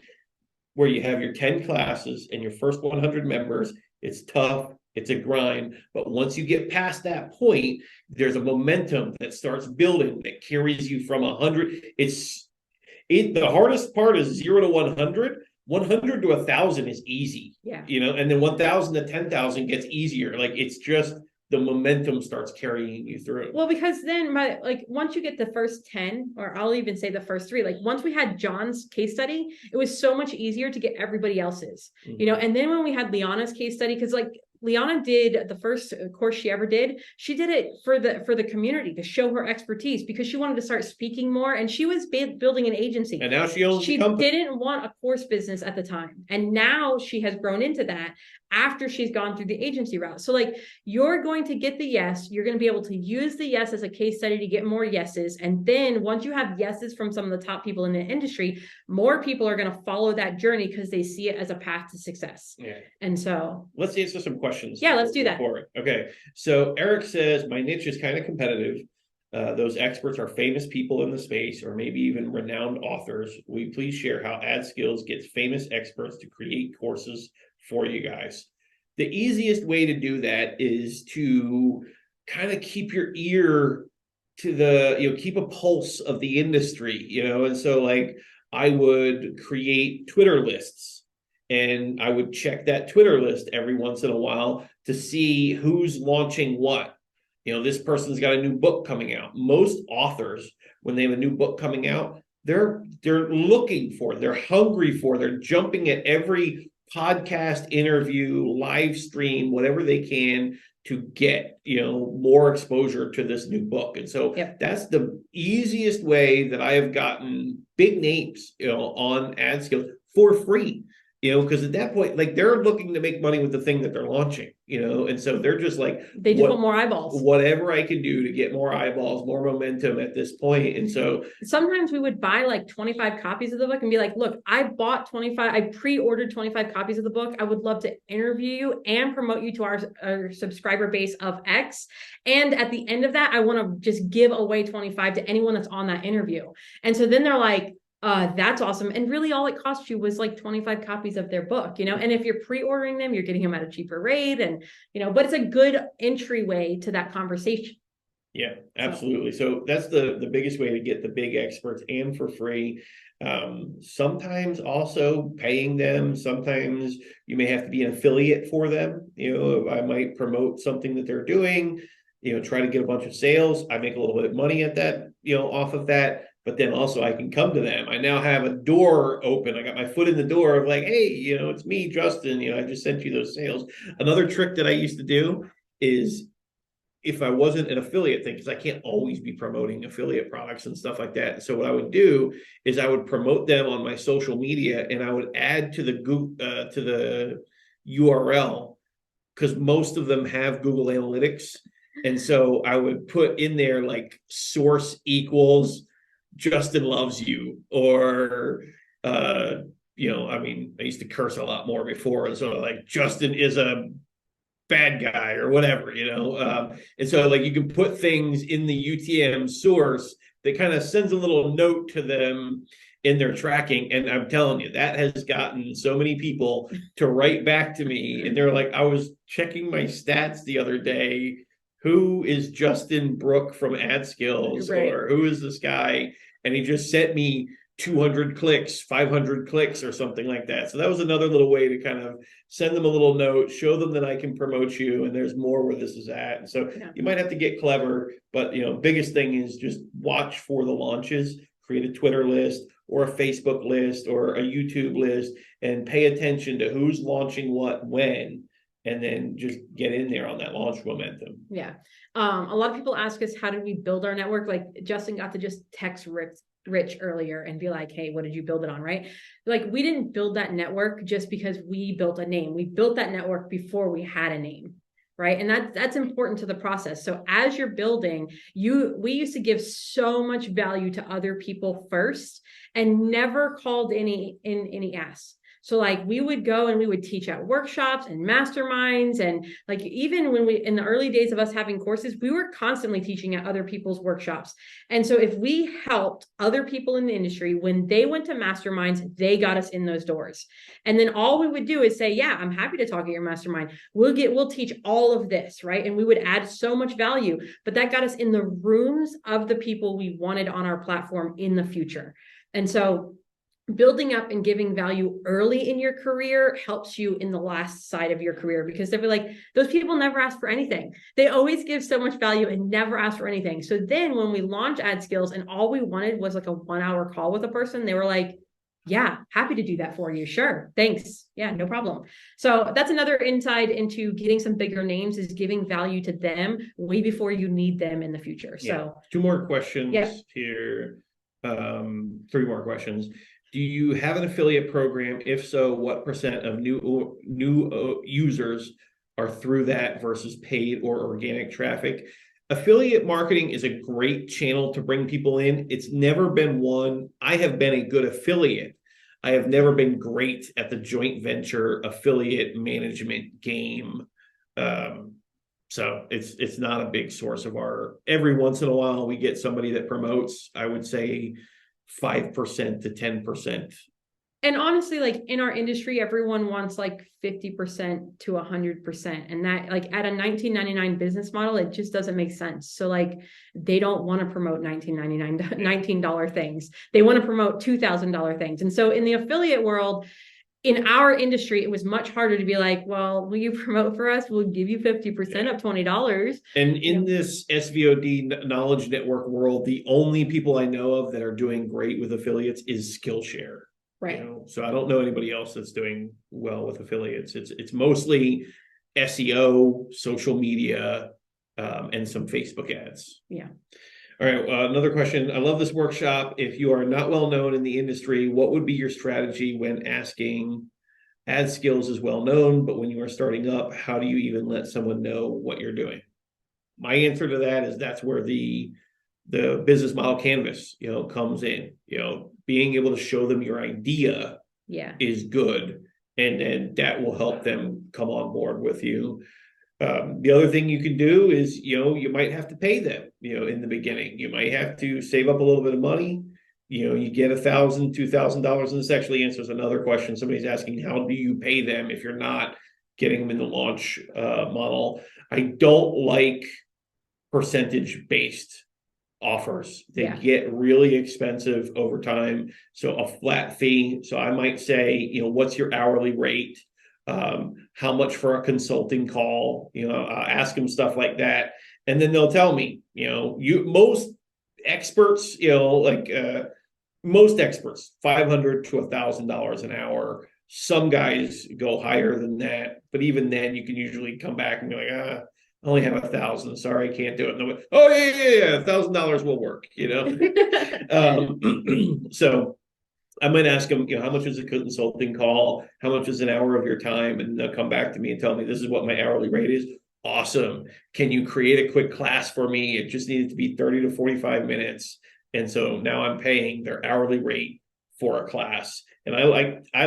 where you have your 10 classes and your first 100 members. It's tough. It's a grind. But once you get past that point, there's a momentum that starts building that carries you from 100. The hardest part is 0 to 100. 100 to 1,000 is easy. Yeah. And then 1,000 to 10,000 gets easier. Like, it's just the momentum starts carrying you through. Well, because then once you get the first 10, or I'll even say the first 3, like once we had John's case study, it was so much easier to get everybody else's, and then when we had Liana's case study, because like Liana did the first course she ever did. She did it for the community to show her expertise because she wanted to start speaking more, and she was building an agency. And now she owns the She company. didn't want a course business at the time, and now she has grown into that after she's gone through the agency route. So like, you're going to get the yes, you're going to be able to use the yes as a case study to get more yeses. And then once you have yeses from some of the top people in the industry, more people are going to follow that journey because they see it as a path to success. Yeah. And so let's answer some questions. Yeah, let's do that. Okay. So Eric says, my niche is kind of competitive. Those experts are famous people in the space, or maybe even renowned authors. Will you please share how AdSkills gets famous experts to create courses for you guys? The easiest way to do that is to kind of keep your ear to the, keep a pulse of the industry, and so like I would create Twitter lists, and I would check that Twitter list every once in a while to see who's launching what. This person's got a new book coming out. Most authors, when they have a new book coming out, they're looking for, they're hungry for, they're jumping at every podcast, interview, live stream, whatever they can to get, more exposure to this new book. And so that's the easiest way that I have gotten big names, on AdSkills for free. Because at that point, like, they're looking to make money with the thing that they're launching, and so they're just like, they just want more eyeballs. Whatever I can do to get more eyeballs, more momentum at this point. And so sometimes we would buy like 25 copies of the book and be like, look, I bought 25, I pre-ordered 25 copies of the book. I would love to interview you and promote you to our subscriber base of X. And at the end of that, I want to just give away 25 to anyone that's on that interview. And so then they're like, that's awesome. And really all it cost you was like 25 copies of their book, and if you're pre-ordering them, you're getting them at a cheaper rate, and, but it's a good entryway to that conversation. Yeah, absolutely. So that's the biggest way to get the big experts, and for free. Sometimes also paying them. Sometimes you may have to be an affiliate for them. I might promote something that they're doing, try to get a bunch of sales. I make a little bit of money at that, off of that. But then also I can come to them. I now have a door open. I got my foot in the door of like, hey, it's me, Justin. I just sent you those sales. Another trick that I used to do is, if I wasn't an affiliate thing, because I can't always be promoting affiliate products and stuff like that. So what I would do is I would promote them on my social media, and I would add to the URL, because most of them have Google Analytics. And so I would put in there like source equals Justin loves you, or I used to curse a lot more before, and so like Justin is a bad guy or whatever, and so like you can put things in the UTM source that kind of sends a little note to them in their tracking. And I'm telling you, that has gotten so many people to write back to me, and they're like, I was checking my stats the other day, who is Justin Brook from AdSkills, right, or who is this guy? And he just sent me 200 clicks, 500 clicks, or something like that. So that was another little way to kind of send them a little note, show them that I can promote you, and there's more where this is at. And so you might have to get clever, but biggest thing is just watch for the launches, create a Twitter list or a Facebook list or a YouTube list, and pay attention to who's launching what, when, and then just get in there on that launch momentum. Yeah. A lot of people ask us, how did we build our network? Like Justin got to just text Rich earlier and be like, hey, what did you build it on? Right. Like, we didn't build that network just because we built a name. We built that network before we had a name. Right. And that's important to the process. So as you're building, we used to give so much value to other people first, and never called any ass. So like, we would go and we would teach at workshops and masterminds. And like, even when in the early days of us having courses, we were constantly teaching at other people's workshops. And so if we helped other people in the industry, when they went to masterminds, they got us in those doors. And then all we would do is say, yeah, I'm happy to talk at your mastermind. We'll teach all of this. Right. And we would add so much value, but that got us in the rooms of the people we wanted on our platform in the future. And so building up and giving value early in your career helps you in the last side of your career, because they'll be like, those people never ask for anything. They always give so much value and never ask for anything. So then when we launched AdSkills and all we wanted was like a 1 hour call with a person, they were like, Yeah, happy to do that for you. Sure. Thanks. Yeah, no problem. So that's another insight into getting some bigger names, is giving value to them way before you need them in the future. Yeah. So Two more yeah. questions here. Three more questions. Do you have an affiliate program? If so, what percent of new users are through that versus paid or organic traffic? Affiliate marketing is a great channel to bring people in. It's never been one. I have been a good affiliate. I have never been great at the joint venture affiliate management game. So it's not a big source of our. Every once in a while, we get somebody that promotes. I would say 5% to 10%. And honestly, like in our industry, everyone wants like 50% to 100%. And that, like, at a 19.99 business model, it just doesn't make sense. So like, they don't want to promote 19.99 $19 things. They want to promote $2,000 things. And so in the affiliate world, in our industry, it was much harder to be like, well, will you promote for us? We'll give you 50% of $20. And in this SVOD knowledge network world, the only people I know of that are doing great with affiliates is Skillshare. Right. So I don't know anybody else that's doing well with affiliates. It's mostly SEO, social media, and some Facebook ads. Yeah. All right. Another question. I love this workshop. If you are not well known in the industry, what would be your strategy when asking? Ad skills is well known, but when you are starting up, how do you even let someone know what you're doing? My answer to that is that's where the business model canvas, comes in. Being able to show them your idea is good, and then that will help them come on board with you. The other thing you can do is, you might have to pay them, in the beginning. You might have to save up a little bit of money. You get $1,000, $2,000, and this actually answers another question. Somebody's asking, how do you pay them if you're not getting them in the launch model? I don't like percentage-based offers. They get really expensive over time. So a flat fee. So I might say, what's your hourly rate? How much for a consulting call? Ask them stuff like that, and then they'll tell me. Most experts, most experts, $500 to $1,000 an hour. Some guys go higher than that, but even then, you can usually come back and be like, I only have 1,000. Sorry, I can't do it. No, oh yeah, $1,000 will work. So I might ask them, how much is a consulting call? How much is an hour of your time? And they'll come back to me and tell me, this is what my hourly rate is. Awesome. Can you create a quick class for me? It just needed to be 30 to 45 minutes. And so now I'm paying their hourly rate for a class. And I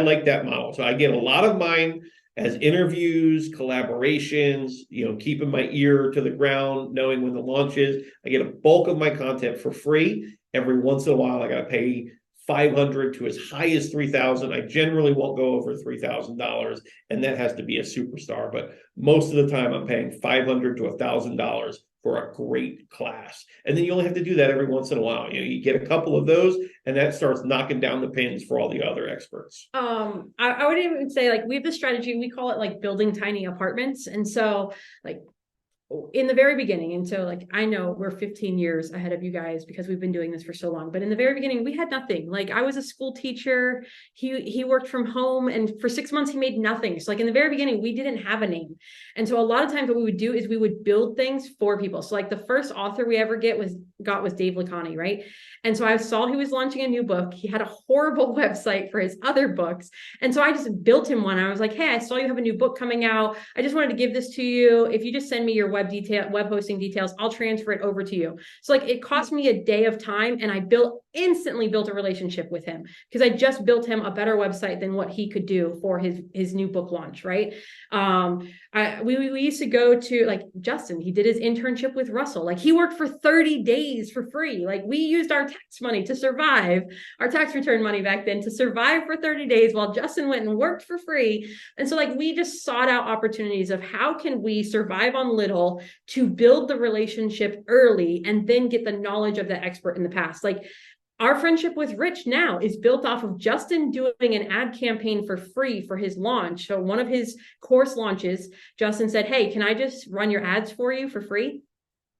like that model. So I get a lot of mine as interviews, collaborations, keeping my ear to the ground, knowing when the launch is. I get a bulk of my content for free. Every once in a while, I got to pay $500 to as high as $3,000. I generally won't go over $3,000, and that has to be a superstar. But most of the time, I'm paying $500 to $1,000 for a great class. And then you only have to do that every once in a while. You get a couple of those, and that starts knocking down the pins for all the other experts. I would even say, like, we have this strategy, we call it like building tiny apartments. And so like in the very beginning, and so like I know we're 15 years ahead of you guys because we've been doing this for so long, but in the very beginning we had nothing. Like, I was a school teacher, he worked from home, and for 6 months he made nothing. So like in the very beginning we didn't have a name. And so a lot of times what we would do is we would build things for people. So like the first author we ever got was Dave Lacani, right? And so I saw he was launching a new book. He had a horrible website for his other books. And so I just built him one. I was like, hey, I saw you have a new book coming out. I just wanted to give this to you. If you just send me your web hosting details, I'll transfer it over to you. So like it cost me a day of time, and I instantly built a relationship with him because I just built him a better website than what he could do for his new book launch, right? We used to go to, like, Justin, he did his internship with Russell. Like, he worked for 30 days for free. Like, we used our tax money to survive, our tax return money back then, to survive for 30 days while Justin went and worked for free. And so like we just sought out opportunities of how can we survive on little to build the relationship early and then get the knowledge of the expert in the past. Like, our friendship with Rich now is built off of Justin doing an ad campaign for free for his launch. So one of his course launches, Justin said, hey, can I just run your ads for you for free?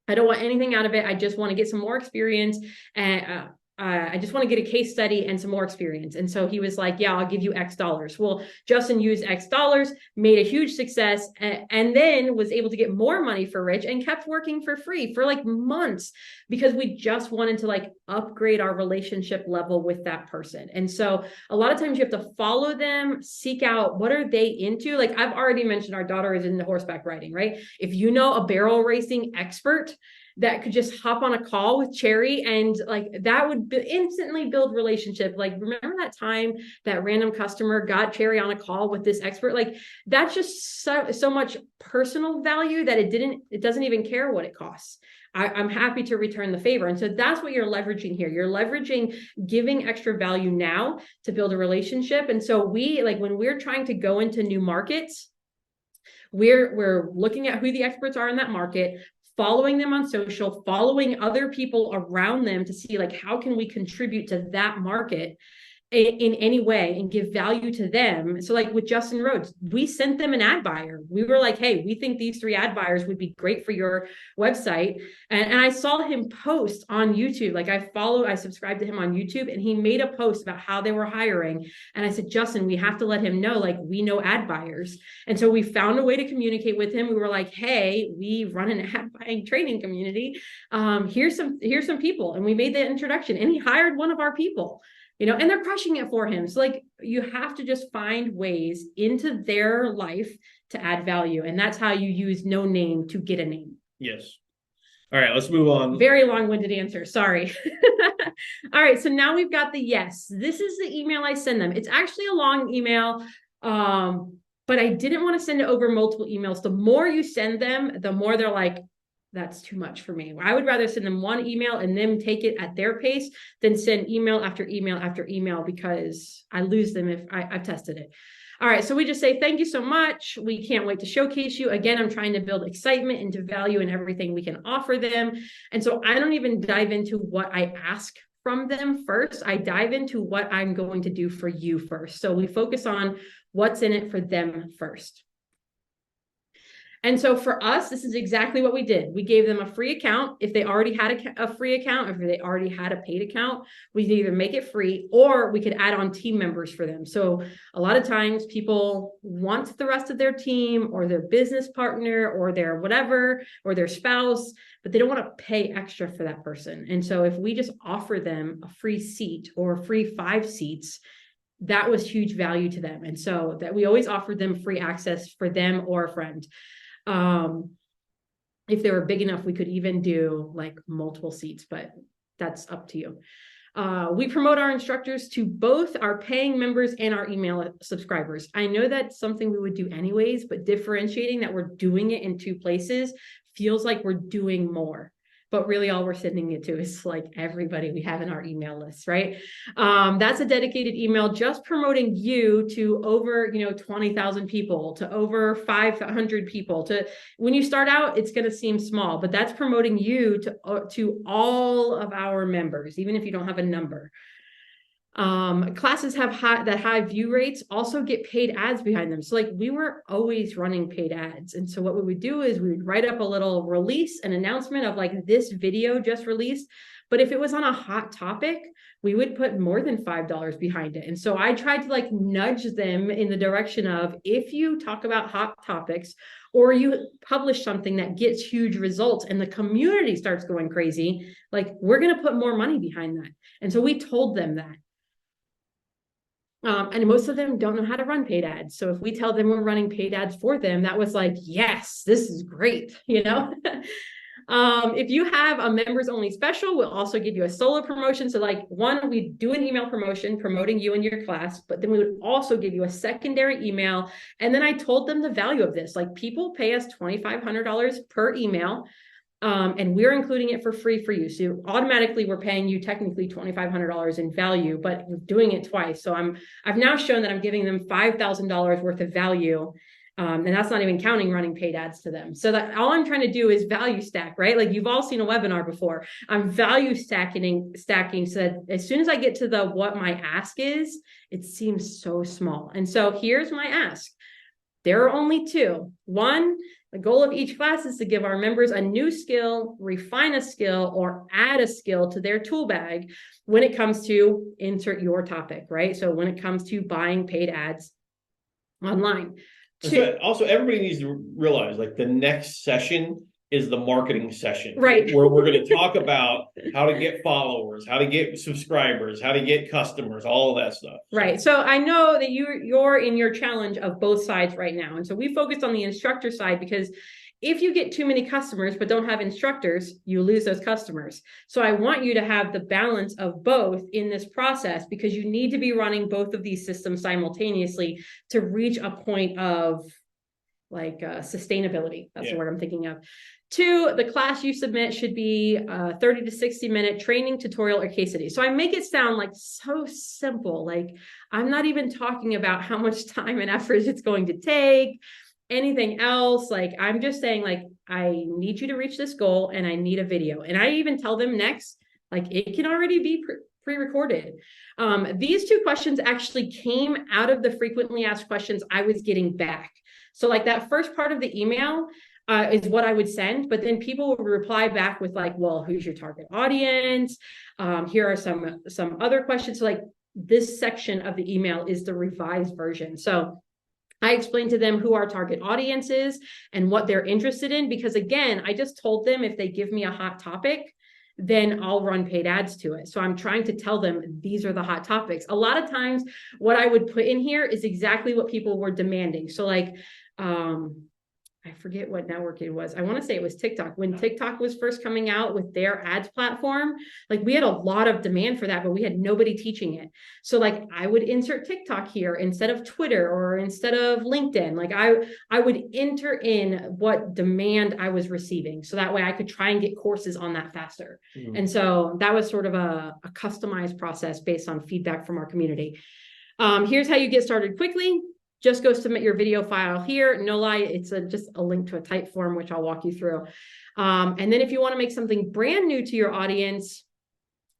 I don't want anything out of it. I just want to get some more experience. And I just want to get a case study and some more experience. And so he was like, yeah, I'll give you X dollars. Well, Justin used X dollars, made a huge success, and then was able to get more money for Rich and kept working for free for like months because we just wanted to like upgrade our relationship level with that person. And so a lot of times you have to follow them, seek out what are they into. Like I've already mentioned, our daughter is into horseback riding, right? If you know a barrel racing expert that could just hop on a call with Cherry and like that would instantly build relationship. Like remember that time that random customer got Cherry on a call with this expert? Like that's just so much personal value that it doesn't even care what it costs. I'm happy to return the favor. And so that's what you're leveraging here. You're leveraging giving extra value now to build a relationship. And so we like when we're trying to go into new markets, we're looking at who the experts are in that market, following them on social, following other people around them to see like how can we contribute to that market in any way and give value to them. So like with Justin Rhodes, we sent them an ad buyer. We were like, hey, we think these 3 ad buyers would be great for your website. And I saw him post on YouTube. Like I subscribed to him on YouTube and he made a post about how they were hiring. And I said, Justin, we have to let him know, like we know ad buyers. And so we found a way to communicate with him. We were like, hey, we run an ad buying training community. Here's some people. And we made the introduction and he hired one of our people. And they're crushing it for him. So like you have to just find ways into their life to add value. And that's how you use no name to get a name. Yes. All right, let's move on. Very long-winded answer. Sorry. All right. So now we've got the yes. This is the email I send them. It's actually a long email. But I didn't want to send it over multiple emails. The more you send them, the more they're like, that's too much for me. I would rather send them one email and them take it at their pace than send email after email after email because I lose them if I've tested it. All right. So we just say, thank you so much. We can't wait to showcase you. Again, I'm trying to build excitement into value and everything we can offer them. And so I don't even dive into what I ask from them first. I dive into what I'm going to do for you first. So we focus on what's in it for them first. And so for us, this is exactly what we did. We gave them a free account. If they already had a free account, if they already had a paid account, we could either make it free or we could add on team members for them. So a lot of times people want the rest of their team or their business partner or their whatever, or their spouse, but they don't want to pay extra for that person. And so if we just offer them a free seat or a free 5 seats, that was huge value to them. And so that we always offered them free access for them or a friend. If they were big enough, we could even do like multiple seats, but that's up to you. We promote our instructors to both our paying members and our email subscribers. I know that's something we would do anyways, but differentiating that we're doing it in 2 places feels like we're doing more. But really all we're sending it to is like everybody we have in our email list, right? That's a dedicated email just promoting you to over, 20,000 people, to over 500 people. To when you start out, it's going to seem small, but that's promoting you to all of our members, even if you don't have a number. Classes have high view rates also get paid ads behind them. So like we were always running paid ads. And so what we would do is we would write up a little release, an announcement of like this video just released. But if it was on a hot topic, we would put more than $5 behind it. And so I tried to like nudge them in the direction of if you talk about hot topics or you publish something that gets huge results and the community starts going crazy, like we're going to put more money behind that. And so we told them that. And most of them don't know how to run paid ads. So if we tell them we're running paid ads for them, that was like, yes, this is great. If you have a members only special, we'll also give you a solo promotion. So like one, we do an email promotion promoting you and your class, but then we would also give you a secondary email. And then I told them the value of this, like people pay us $2,500 per email. And we're including it for free for you. So automatically we're paying you technically $2,500 in value, but we're doing it twice. So I've now shown that I'm giving them $5,000 worth of value. And that's not even counting running paid ads to them. So that all I'm trying to do is value stack, right? Like you've all seen a webinar before. I'm value stacking so that as soon as I get to what my ask is, it seems so small. And so here's my ask. There are only two. One, the goal of each class is to give our members a new skill, refine a skill, or add a skill to their tool bag when it comes to insert your topic, right? So when it comes to buying paid ads online. So also, everybody needs to realize, like, the next session is the marketing session, right? Where we're going to talk about how to get followers, how to get subscribers, how to get customers, all of that stuff. Right. So I know that you're in your challenge of both sides right now, and so we focused on the instructor side because if you get too many customers but don't have instructors, you lose those customers. So I want you to have the balance of both in this process, because you need to be running both of these systems simultaneously to reach a point of like sustainability. That's the word I'm thinking of. Two, the class you submit should be 30 to 60-minute training, tutorial, or case study. So I make it sound like so simple. Like I'm not even talking about how much time and effort it's going to take, anything else. Like I'm just saying, like, I need you to reach this goal and I need a video. And I even tell them next, like, it can already be pre-recorded. These two questions actually came out of the frequently asked questions I was getting back. So like that first part of the email is what I would send, but then people would reply back with like, well, who's your target audience? Here are some other questions. So like this section of the email is the revised version. So I explained to them who our target audience is and what they're interested in, because again, I just told them if they give me a hot topic, then I'll run paid ads to it. So I'm trying to tell them these are the hot topics. A lot of times what I would put in here is exactly what people were demanding. So like, I forget what network it was. I want to say it was TikTok. When TikTok was first coming out with their ads platform, like we had a lot of demand for that, but we had nobody teaching it. So like I would insert TikTok here instead of Twitter or instead of LinkedIn. Like I would enter in what demand I was receiving. So that way I could try and get courses on that faster. Mm-hmm. And so that was sort of a customized process based on feedback from our community. Here's how you get started quickly. Just go submit your video file here. No lie, it's just a link to a type form, which I'll walk you through. And then if you want to make something brand new to your audience,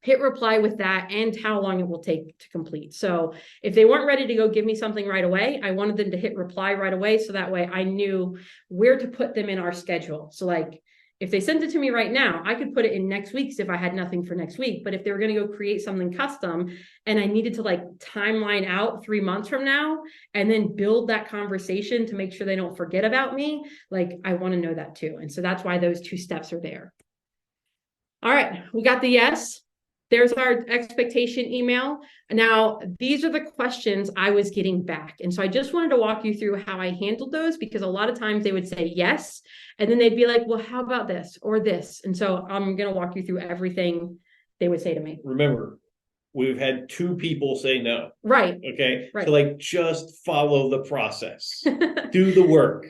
hit reply with that and how long it will take to complete. So if they weren't ready to go give me something right away, I wanted them to hit reply right away. So that way I knew where to put them in our schedule. So like, if they sent it to me right now, I could put it in next week's if I had nothing for next week. But if they were going to go create something custom and I needed to like timeline out 3 months from now and then build that conversation to make sure they don't forget about me, like I want to know that too. And so that's why those 2 steps are there. All right, we got the yes. There's our expectation email. Now, these are the questions I was getting back. And so I just wanted to walk you through how I handled those, because a lot of times they would say yes, and then they'd be like, well, how about this or this? And so I'm going to walk you through everything they would say to me. Remember, we've had 2 people say no. Right. Okay. Right. So like, just follow the process. Do the work.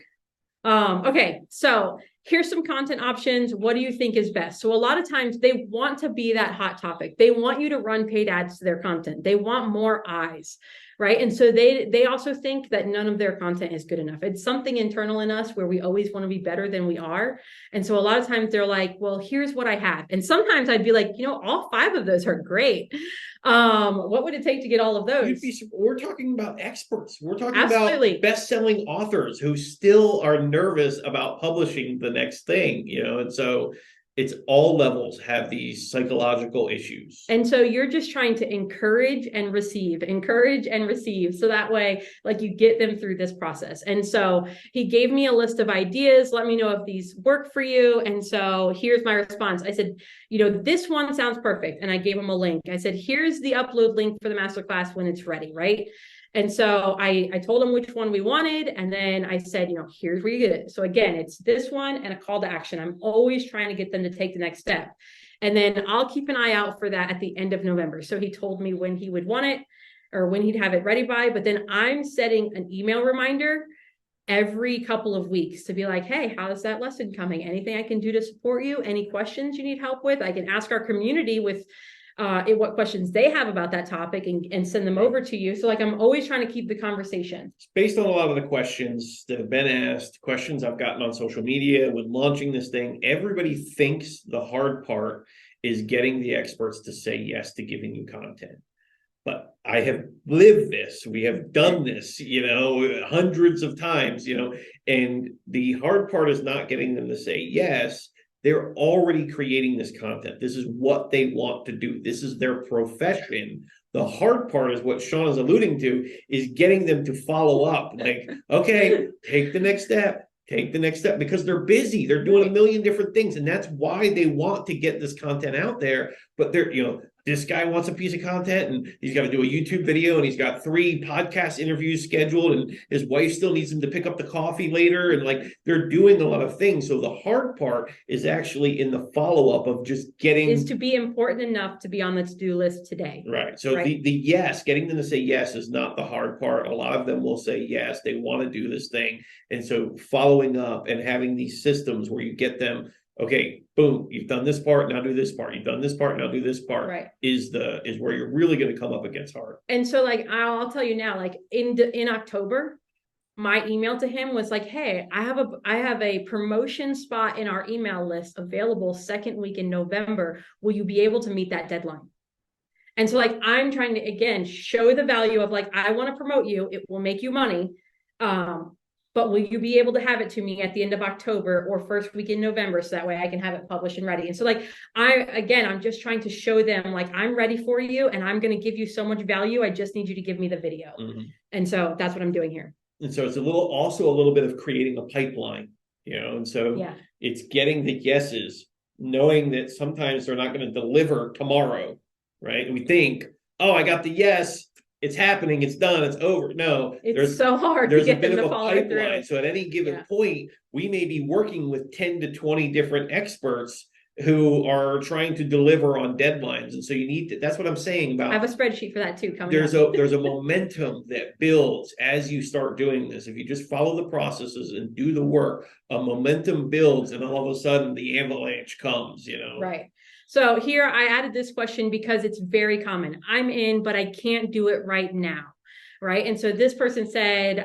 Okay. So here's some content options. What do you think is best? So a lot of times they want to be that hot topic. They want you to run paid ads to their content. They want more eyes, right? And so they also think that none of their content is good enough. It's something internal in us where we always want to be better than we are. And so a lot of times they're like, well, here's what I have. And sometimes I'd be like, all 5 of those are great. What would it take to get all of those? We're talking about experts. We're talking Absolutely. about best-selling authors who still are nervous about publishing the next thing, and so it's all levels have these psychological issues. And so you're just trying to encourage and receive. So that way, like, you get them through this process. And so he gave me a list of ideas. Let me know if these work for you. And so here's my response. I said, this one sounds perfect. And I gave him a link. I said, here's the upload link for the masterclass when it's ready, right? And so I told him which one we wanted. And then I said, here's where you get it. So again, it's this one and a call to action. I'm always trying to get them to take the next step. And then I'll keep an eye out for that at the end of November. So he told me when he would want it or when he'd have it ready by, but then I'm setting an email reminder every couple of weeks to be like, hey, how's that lesson coming? Anything I can do to support you? Any questions you need help with? I can ask our community with what questions they have about that topic and send them over to you. So like, I'm always trying to keep the conversation. It's based on a lot of the questions that have been asked, questions I've gotten on social media when launching this thing. Everybody thinks the hard part is getting the experts to say yes to giving you content. but I have lived this. We have done this, hundreds of times, and the hard part is not getting them to say yes. They're already creating this content. This is what they want to do. This is their profession. The hard part is what Sean is alluding to, is getting them to follow up. Like, okay, take the next step. Take the next step, because they're busy. They're doing a million different things. And that's why they want to get this content out there. But they're, this guy wants a piece of content and he's got to do a YouTube video and he's got 3 podcast interviews scheduled and his wife still needs him to pick up the coffee later. And like, they're doing a lot of things. So the hard part is actually in the follow-up of just getting, is to be important enough to be on the to-do list today. Right. So the yes, getting them to say yes is not the hard part. A lot of them will say yes, they want to do this thing. And so following up and having these systems where you get them, okay, boom, you've done this part, now do this part. You've done this part, now do this part. Right. Is where you're really going to come up against hard. And so like, I'll tell you now, like in October, my email to him was like, hey, I have a promotion spot in our email list available second week in November. Will you be able to meet that deadline? And so like, I'm trying to, again, show the value of like, I want to promote you. It will make you money. But will you be able to have it to me at the end of October or first week in November, so that way I can have it published and ready? And so like, I'm just trying to show them like, I'm ready for you and I'm going to give you so much value. I just need you to give me the video. Mm-hmm. And so that's what I'm doing here. And so it's also a little bit of creating a pipeline, and so it's getting the yeses, knowing that sometimes they're not going to deliver tomorrow, right? And we think, oh, I got the yes, it's happening, it's done, it's over. No, it's so hard to get them to follow through. So at any given point, we may be working with 10 to 20 different experts who are trying to deliver on deadlines. And so you need to, that's what I'm saying about. I have a spreadsheet for that too. There's a momentum that builds as you start doing this. If you just follow the processes and do the work, a momentum builds and all of a sudden the avalanche comes, Right. So here I added this question because it's very common. I'm in, but I can't do it right now. Right. And so this person said,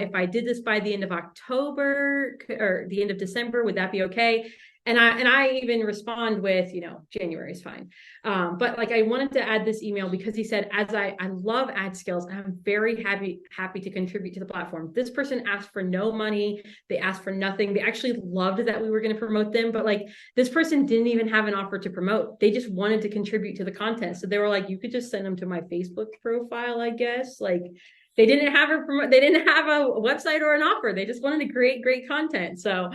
if I did this by the end of October or the end of December, would that be okay? And I even respond with, January is fine. But like, I wanted to add this email because he said, I love ad skills and I'm very happy to contribute to the platform. This person asked for no money. They asked for nothing. They actually loved that we were going to promote them. But like, this person didn't even have an offer to promote. They just wanted to contribute to the content. So they were like, you could just send them to my Facebook profile, I guess. Like, they didn't have a website or an offer. They just wanted to create great content. So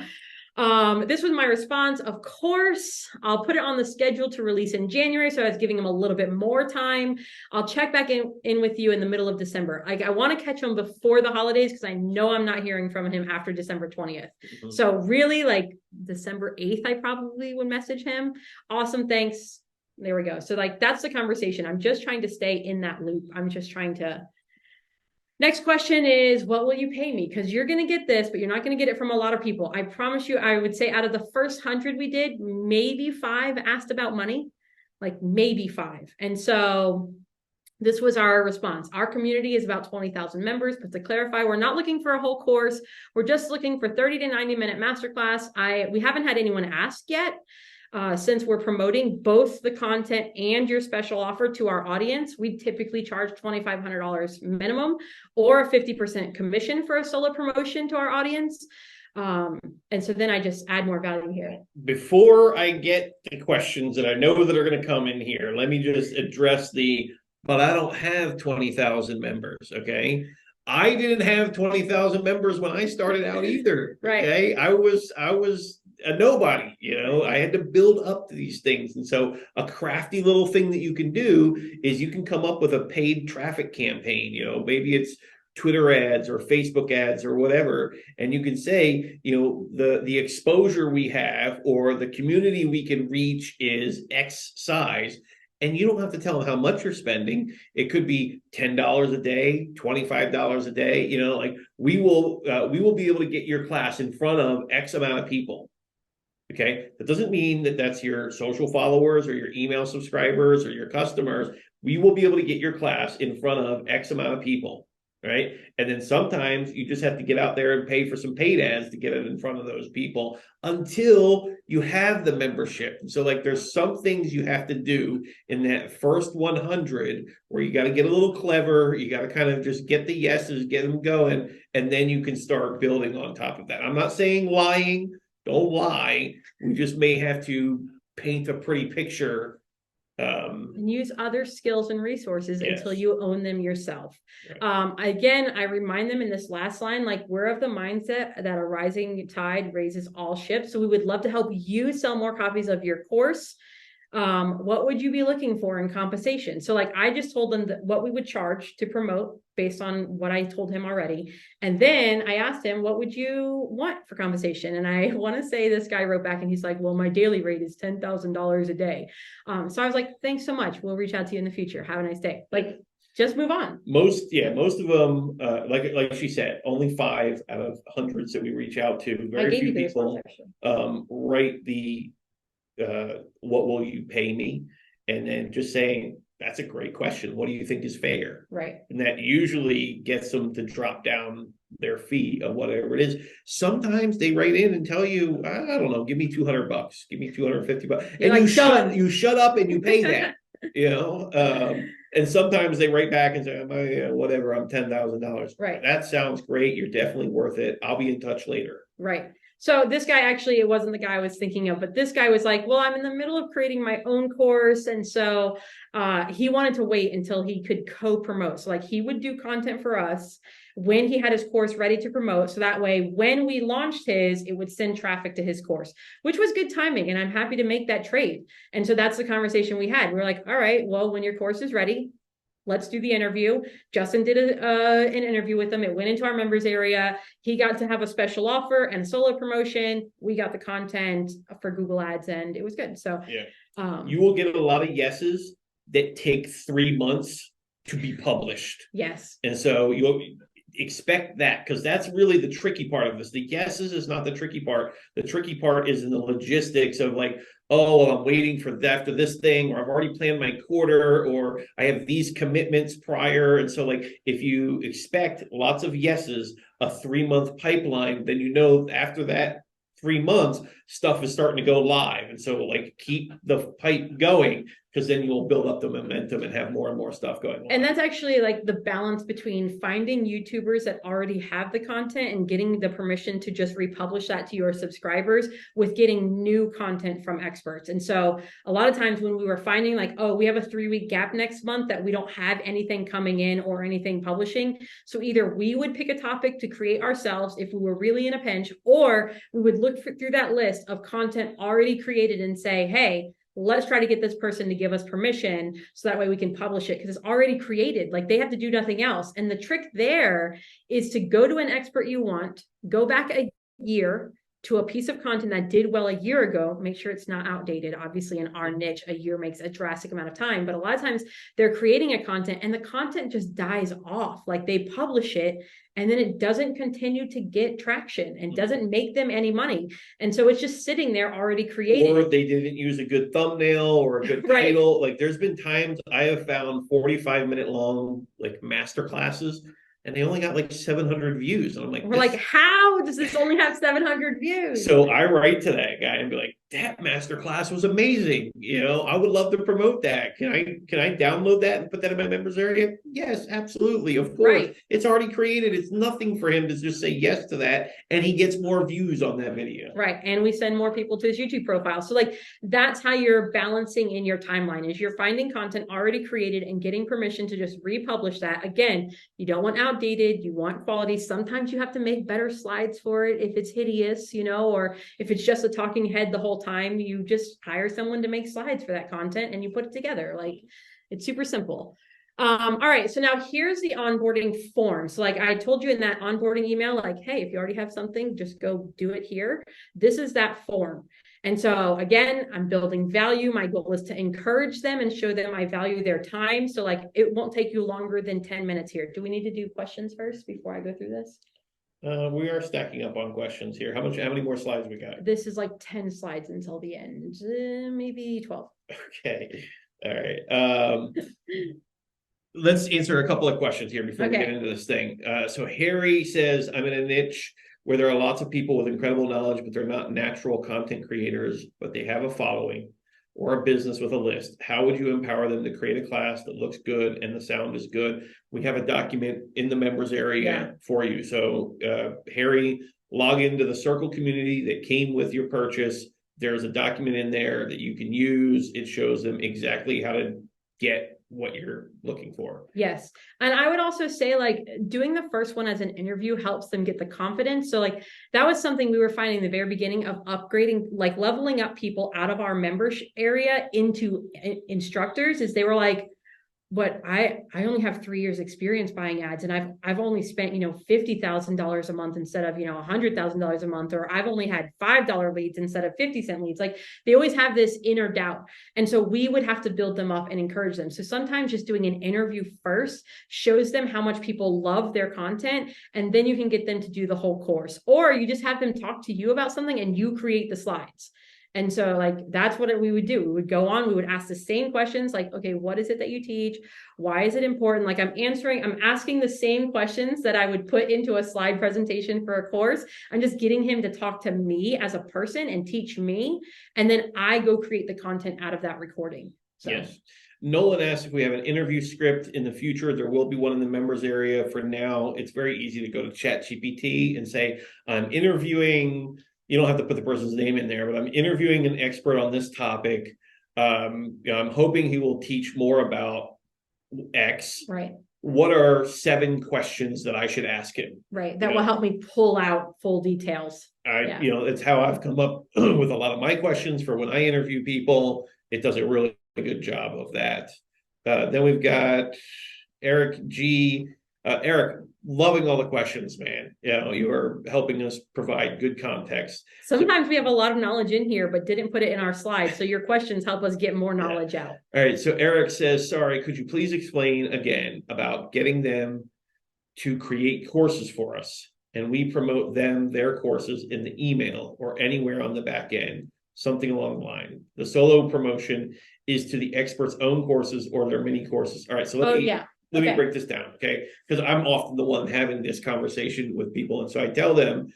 this was my response. Of course, I'll put it on the schedule to release in January. So I was giving him a little bit more time. I'll check back in with you in the middle of December. I want to catch him before the holidays because I know I'm not hearing from him after December 20th. Mm-hmm. So really like December 8th, I probably would message him. Awesome. Thanks. There we go. So like, that's the conversation. I'm just trying to stay in that loop. I'm just trying to. Next question is, what will you pay me? Because you're going to get this, but you're not going to get it from a lot of people. I promise you, I would say out of the first 100 we did, maybe 5 asked about money, like maybe 5. And so this was our response. Our community is about 20,000 members, but to clarify, we're not looking for a whole course. We're just looking for 30 to 90 minute masterclass. We haven't had anyone ask yet. Since we're promoting both the content and your special offer to our audience, we typically charge $2,500 minimum or a 50% commission for a solo promotion to our audience. And so then I just add more value here. Before I get the questions that I know that are going to come in here, let me just address but I don't have 20,000 members. Okay. I didn't have 20,000 members when I started out either. Right. Okay. I was a nobody, I had to build up to these things. And so a crafty little thing that you can do is you can come up with a paid traffic campaign, maybe it's Twitter ads or Facebook ads or whatever. And you can say, the exposure we have or the community we can reach is X size. And you don't have to tell them how much you're spending. It could be $10 a day, $25 a day. Like we will be able to get your class in front of X amount of people. Okay, that doesn't mean that that's your social followers or your email subscribers or your customers. We will be able to get your class in front of X amount of people. right? And then sometimes you just have to get out there and pay for some paid ads to get it in front of those people until you have the membership. So like there's some things you have to do in that first 100 where you got to get a little clever, you got to kind of just get the yeses, get them going, and then you can start building on top of that. I'm not saying lying, don't lie. We just may have to paint a pretty picture, and use other skills and resources yes. until you own them yourself. Right. Again, I remind them in this last line, like we're of the mindset that a rising tide raises all ships. So we would love to help you sell more copies of your course. What would you be looking for in compensation? So like I just told them that what we would charge to promote based on what I told him already. And then I asked him, what would you want for compensation? And I want to say this guy wrote back and he's like, well, my daily rate is $10,000 a day. So I was like, thanks so much. We'll reach out to you in the future. Have a nice day. Like, just move on. Most of them, like she said, only 5 out of hundreds that we reach out to. Very few people write the what will you pay me? And then just saying, that's a great question. What do you think is fair? Right. And that usually gets them to drop down their fee of whatever it is. Sometimes they write in and tell you, I don't know, give me $200, give me $250. You're and like, you shut up and you pay that, you know? And sometimes they write back and say, whatever, I'm $10,000. Right. That sounds great. You're definitely worth it. I'll be in touch later. Right. So this guy, actually, it wasn't the guy I was thinking of, but this guy was like, well, I'm in the middle of creating my own course. And so he wanted to wait until he could co-promote. So like he would do content for us when he had his course ready to promote. So that way, when we launched his, it would send traffic to his course, which was good timing. And I'm happy to make that trade. And so that's the conversation we had. We were like, all right, well, when your course is ready, let's do the interview. Justin did an interview with him. It went into our members area. He got to have a special offer and a solo promotion. We got the content for Google Ads and it was good. So yeah, you will get a lot of yeses that take 3 months to be published. Yes. And so you'll expect that, because that's really the tricky part of this. The yeses is not the tricky part. The tricky part is in the logistics of like, oh, well, I'm waiting for that after this thing, or I've already planned my quarter, or I have these commitments prior. And so like, if you expect lots of yeses, a 3-month pipeline, then you know after that 3 months, stuff is starting to go live. And so like, keep the pipe going, because then you'll build up the momentum and have more and more stuff going on. And that's actually like the balance between finding YouTubers that already have the content and getting the permission to just republish that to your subscribers with getting new content from experts. And so a lot of times when we were finding like, oh, we have a 3-week gap next month that we don't have anything coming in or anything publishing. So either we would pick a topic to create ourselves if we were really in a pinch, or we would look through that list of content already created and say, hey, let's try to get this person to give us permission so that way we can publish it because it's already created. Like they have to do nothing else. And the trick there is to go to an expert you want, go back a year to a piece of content that did well a year ago, make sure it's not outdated. Obviously in our niche, a year makes a drastic amount of time, but a lot of times they're creating a content and the content just dies off. Like they publish it and then it doesn't continue to get traction and doesn't make them any money. And so it's just sitting there already created. Or they didn't use a good thumbnail or a good title. Like there's been times I have found 45-minute long like master classes and they only got like 700 views. And I'm like, we're like, how does this only have 700 views? So I write to that guy and be like, that masterclass was amazing. You know, I would love to promote that. Can I download that and put that in my members area? Yes, absolutely. Of course. Right. It's already created. It's nothing for him to just say yes to that. And he gets more views on that video. Right. And we send more people to his YouTube profile. So like, that's how you're balancing in your timeline is you're finding content already created and getting permission to just republish that. Again, you don't want outdated, you want quality. Sometimes you have to make better slides for it if it's hideous, you know, or if it's just a talking head the whole time, you just hire someone to make slides for that content and you put it together. Like it's super simple. All right, so now here's the onboarding form. So like I told you in that onboarding email, like, hey, if you already have something, just go do it here. This is that form. And so again, I'm building value. My goal is to encourage them and show them I value their time. So like it won't take you longer than 10 minutes here. Do we need to do questions first before I go through this? We are stacking up on questions here. How many more slides we got? This is like 10 slides until the end, maybe 12. Okay. All right. let's answer a couple of questions here before we Okay. get into this thing. So Harry says, I'm in a niche where there are lots of people with incredible knowledge, but they're not natural content creators, but they have a following or a business with a list. How would you empower them to create a class that looks good and the sound is good? We have a document in the members area for you. So Harry, log into the Circle community that came with your purchase. There's a document in there that you can use. It shows them exactly how to get what you're looking for. Yes. And I would also say, like, doing the first one as an interview helps them get the confidence. So like that was something we were finding in the very beginning of upgrading, like leveling up people out of our membership area into instructors, is they were like, but I only have 3 years experience buying ads, and I've only spent, $50,000 a month instead of, $100,000 a month, or I've only had $5 leads instead of 50-cent leads. Like they always have this inner doubt. And so we would have to build them up and encourage them. So sometimes just doing an interview first shows them how much people love their content. And then you can get them to do the whole course, or you just have them talk to you about something and you create the slides. And so like, that's what we would do. We would go on, we would ask the same questions, like, okay, what is it that you teach? Why is it important? Like I'm asking the same questions that I would put into a slide presentation for a course. I'm just getting him to talk to me as a person and teach me. And then I go create the content out of that recording. So. Yes. Nolan asked if we have an interview script in the future. There will be one in the members area. For now, it's very easy to go to ChatGPT and say, I'm interviewing, you don't have to put the person's name in there, but I'm interviewing an expert on this topic. I'm hoping he will teach more about X. Right. What are 7 questions that I should ask him? Right. That will help me pull out full details. It's how I've come up with a lot of my questions for when I interview people. It does a really good job of that. Then we've got Eric G. Eric, loving all the questions, man. You are helping us provide good context. Sometimes we have a lot of knowledge in here, but didn't put it in our slides. So your questions help us get more knowledge out. All right. So Eric says, sorry, could you please explain again about getting them to create courses for us? And we promote their courses in the email or anywhere on the back end, something along the line. The solo promotion is to the expert's own courses or their mini courses. All right. So let me break this down, okay? Because I'm often the one having this conversation with people. And so I tell them,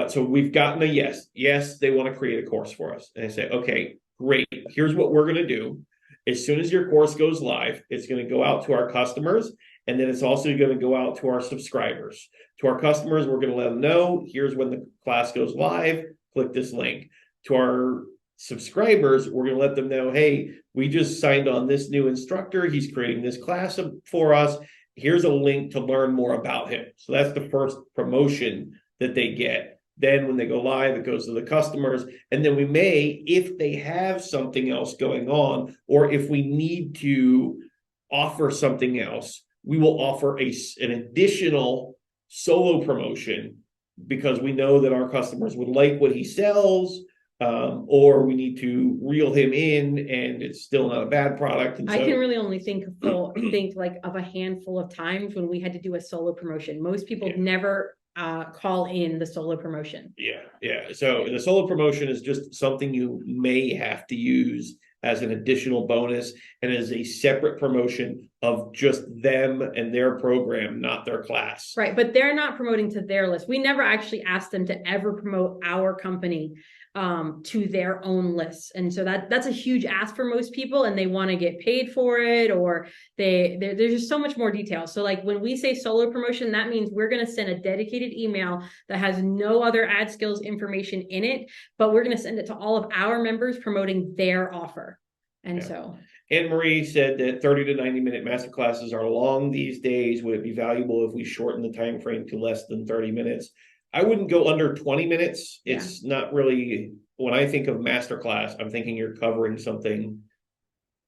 so we've gotten a yes. Yes, they want to create a course for us. And I say, okay, great. Here's what we're going to do. As soon as your course goes live, it's going to go out to our customers. And then it's also going to go out to our subscribers. To our customers, we're going to let them know, here's when the class goes live. Click this link. To our subscribers, we're going to let them know, hey, we just signed on this new instructor. He's creating this class for us. Here's a link to learn more about him. So that's the first promotion that they get. Then when they go live, it goes to the customers. And then we may, if they have something else going on, or if we need to offer something else, we will offer an additional solo promotion because we know that our customers would like what he sells. Or we need to reel him in and it's still not a bad product. And so, I can really only think like of a handful of times when we had to do a solo promotion. Most people never call in the solo promotion. Yeah. So the solo promotion is just something you may have to use as an additional bonus and as a separate promotion of just them and their program, not their class. Right. But they're not promoting to their list. We never actually asked them to ever promote our company to their own lists. And so that's a huge ask for most people, and they want to get paid for it, or there's just so much more detail. So like when we say solo promotion, that means we're going to send a dedicated email that has no other ad skills information in it, but we're going to send it to all of our members promoting their offer. And so Anne Marie said that 30 to 90 minute masterclasses are long these days. Would it be valuable if we shorten the time frame to less than 30 minutes? I wouldn't go under 20 minutes. It's not really, when I think of masterclass, I'm thinking you're covering something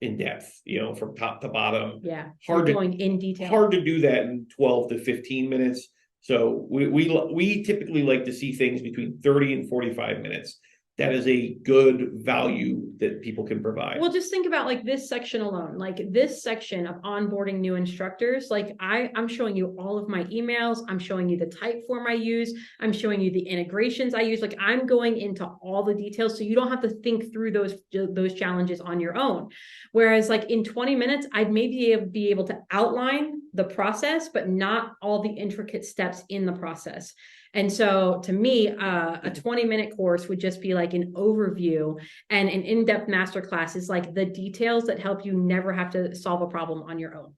in depth, from top to bottom. Yeah. Going in detail. Hard to do that in 12 to 15 minutes. So we typically like to see things between 30 and 45 minutes. that is a good value that people can provide. Well, just think about like this section alone, like this section of onboarding new instructors. Like I'm showing you all of my emails. I'm showing you the type form I use. I'm showing you the integrations I use. Like I'm going into all the details, so you don't have to think through those challenges on your own. Whereas like in 20 minutes, I'd maybe be able to outline the process, but not all the intricate steps in the process. And so to me, a 20-minute course would just be like an overview, and an in-depth masterclass is like the details that help you never have to solve a problem on your own.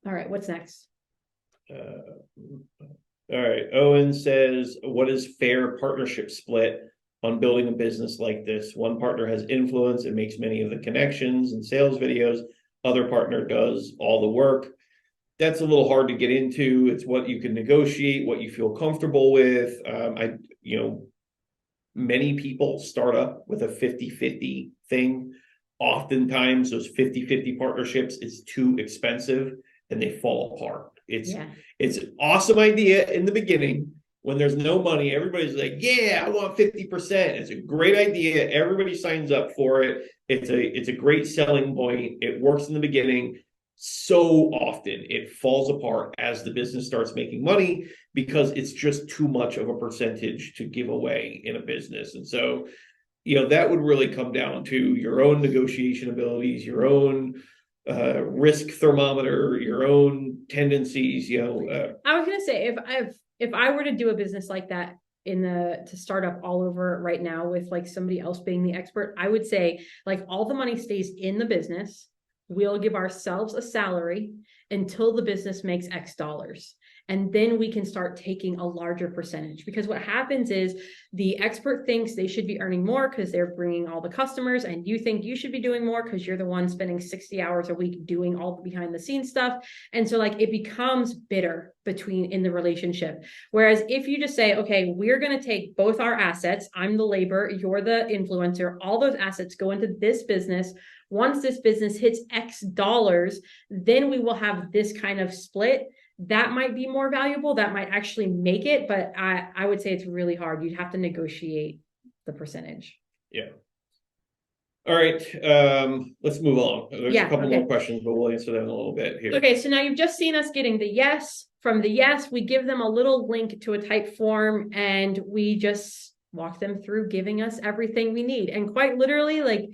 All right, what's next? All right. Owen says, what is fair partnership split on building a business like this? One partner has influence and makes many of the connections and sales videos. Other partner does all the work. That's a little hard to get into. It's what you can negotiate, what you feel comfortable with. Many people start up with a 50-50 thing. Oftentimes those 50-50 partnerships is too expensive and they fall apart. It's an awesome idea in the beginning. When there's no money, everybody's like, yeah, I want 50%. It's a great idea. Everybody signs up for it. It's a great selling point. It works in the beginning. So often it falls apart as the business starts making money because it's just too much of a percentage to give away in a business. And so, that would really come down to your own negotiation abilities, your own risk thermometer, your own tendencies. I was going to say, if I were to do a business like that to start up all over right now with like somebody else being the expert, I would say like all the money stays in the business. We'll give ourselves a salary until the business makes X dollars. And then we can start taking a larger percentage, because what happens is the expert thinks they should be earning more because they're bringing all the customers, and you think you should be doing more because you're the one spending 60 hours a week doing all the behind the scenes stuff. And so like it becomes bitter in the relationship. Whereas if you just say, okay, we're going to take both our assets, I'm the labor, you're the influencer, all those assets go into this business. Once this business hits X dollars, then we will have this kind of split. That might be more valuable. That might actually make it, but I would say it's really hard. You'd have to negotiate the percentage. Yeah. All right. Let's move on. There's a couple more questions, but we'll answer them in a little bit here. Okay. So now you've just seen us getting the yes. From the yes, we give them a little link to a type form, and we just walk them through giving us everything we need. And quite literally, like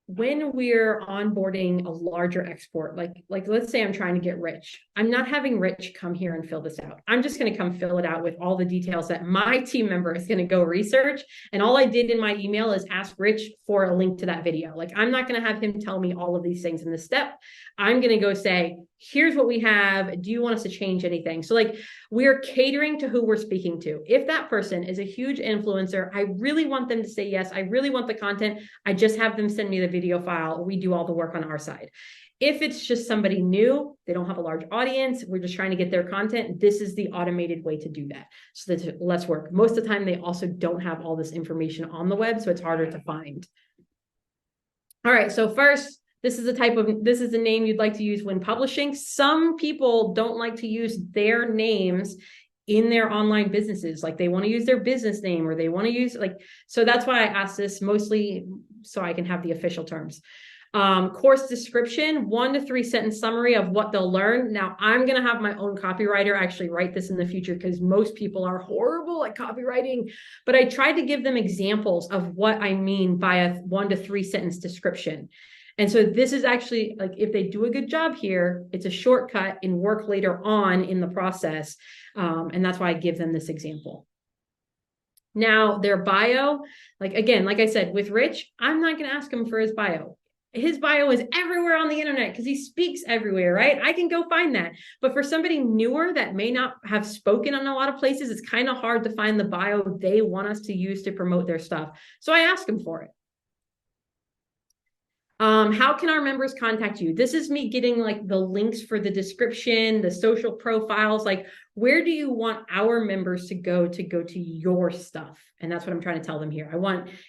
when we're onboarding a larger export, like let's say I'm trying to get Rich, I'm not having Rich come here and fill this out. I'm just going to come fill it out with all the details that my team member is going to go research. And all I did in my email is ask Rich for a link to that video. Like I'm not going to have him tell me all of these things in this step. I'm going to go say, here's what we have. Do you want us to change anything? So like we're catering to who we're speaking to. If that person is a huge influencer, I really want them to say yes. I really want the content. I just have them send me the video file. We do all the work on our side. If it's just somebody new, they don't have a large audience, we're just trying to get their content, this is the automated way to do that. So that's less work. Most of the time, they also don't have all this information on the web, so it's harder to find. All right, so first, this is the name you'd like to use when publishing. Some people don't like to use their names in their online businesses. Like they want to use their business name, or they want to use so that's why I asked this, mostly so I can have the official terms. Course description, 1 to 3 sentence summary of what they'll learn. Now I'm going to have my own copywriter actually write this in the future, because most people are horrible at copywriting, but I tried to give them examples of what I mean by a 1 to 3 sentence description. And so this is actually, like, if they do a good job here, it's a shortcut in work later on in the process. And that's why I give them this example. Now their bio, again, like I said, with Rich, I'm not going to ask him for his bio. His bio is everywhere on the internet because he speaks everywhere, right? I can go find that. But for somebody newer that may not have spoken in a lot of places, it's kind of hard to find the bio they want us to use to promote their stuff. So I ask them for it. How can our members contact you? This is me getting the links for the description, the social profiles. where do you want our members to go to your stuff? And that's what I'm trying to tell them here.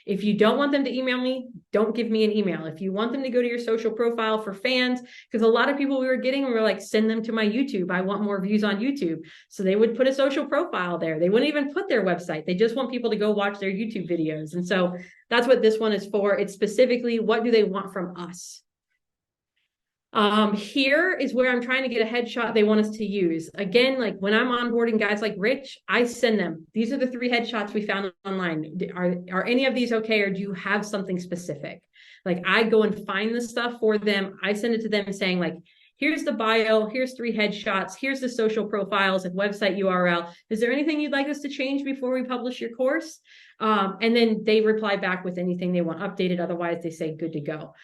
If you don't want them to email me, don't give me an email. If you want them to go to your social profile for fans, because a lot of people we were getting, we were like, send them to my YouTube. I want more views on YouTube. So they would put a social profile there. They wouldn't even put their website. They just want people to go watch their YouTube videos. And so that's what this one is for. It's specifically, what do they want from us? Here is where I'm trying to get a headshot they want us to use. Again, like when I'm onboarding guys like Rich, I send them, these are the 3 headshots we found online. Are any of these okay? Or do you have something specific? Like I go and find the stuff for them. I send it to them saying like, here's the bio, here's 3 headshots, here's the social profiles and website URL. Is there anything you'd like us to change before we publish your course? And then they reply back with anything they want updated. Otherwise they say good to go.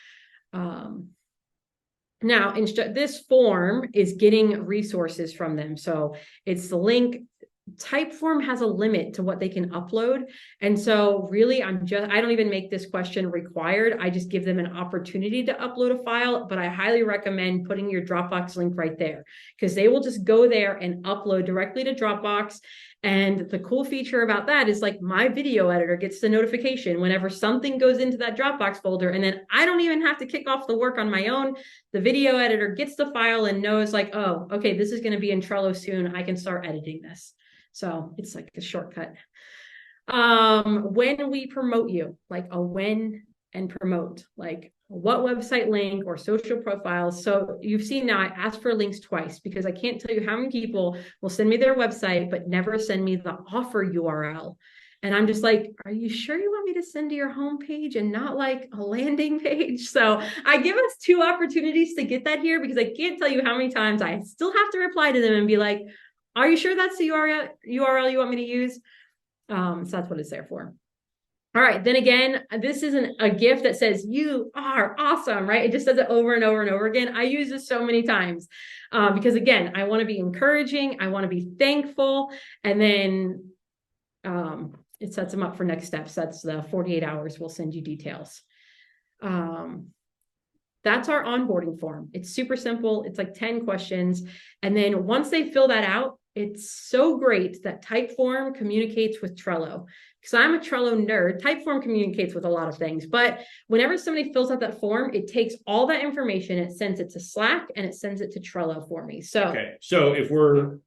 Now, this form is getting resources from them. So it's the link. Typeform has a limit to what they can upload. And so really, I don't even make this question required. I just give them an opportunity to upload a file, but I highly recommend putting your Dropbox link right there because they will just go there and upload directly to Dropbox. And the cool feature about that is like my video editor gets the notification whenever something goes into that Dropbox folder. And then I don't even have to kick off the work on my own. The video editor gets the file and knows like, oh, okay, this is going to be in Trello soon. I can start editing this. So it's like a shortcut. When we promote you, like a when and promote, like what website link or social profiles. So you've seen now I asked for links twice because I can't tell you how many people will send me their website, but never send me the offer URL. And I'm just like, are you sure you want me to send to your homepage and not like a landing page? So I give us 2 opportunities to get that here because I can't tell you how many times I still have to reply to them and be like, are you sure that's the URL you want me to use? So that's what it's there for. All right, then again, this isn't a GIF that says you are awesome, right? It just says it over and over and over again. I use this so many times because again, I want to be encouraging. I want to be thankful. And then it sets them up for next steps. That's the 48 hours. We'll send you details. That's our onboarding form. It's super simple. It's like 10 questions. And then once they fill that out, it's so great that Typeform communicates with Trello. Because I'm a Trello nerd, Typeform communicates with a lot of things. But whenever somebody fills out that form, it takes all that information, it sends it to Slack, and it sends it to Trello for me. So, okay. So if we're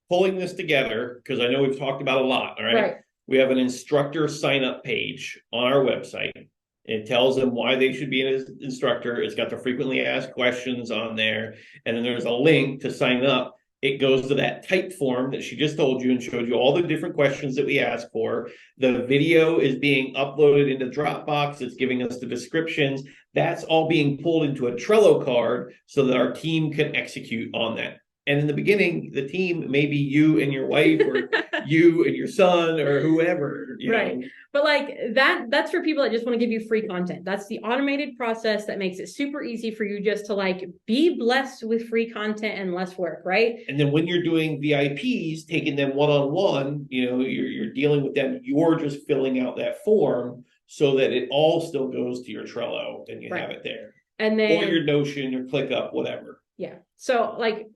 pulling this together, because I know we've talked about a lot, all right? We have an instructor sign up page on our website. It tells them why they should be an instructor. It's got the frequently asked questions on there. And then there's a link to sign up. It goes to that type form that she just told you and showed you all the different questions that we asked for. The video is being uploaded into Dropbox. It's giving us the descriptions. That's all being pulled into a Trello card so that our team can execute on that. And in the beginning, the team may be you and your wife or you and your son or whoever, you right. know. But like that's for people that just want to give you free content. That's the automated process that makes it super easy for you just to like be blessed with free content and less work, right? And then when you're doing VIPs, taking them one-on-one, you know, you're dealing with them, you're just filling out that form so that it all still goes to your Trello and you have it there. And then or your Notion, your ClickUp, whatever. Yeah. So like,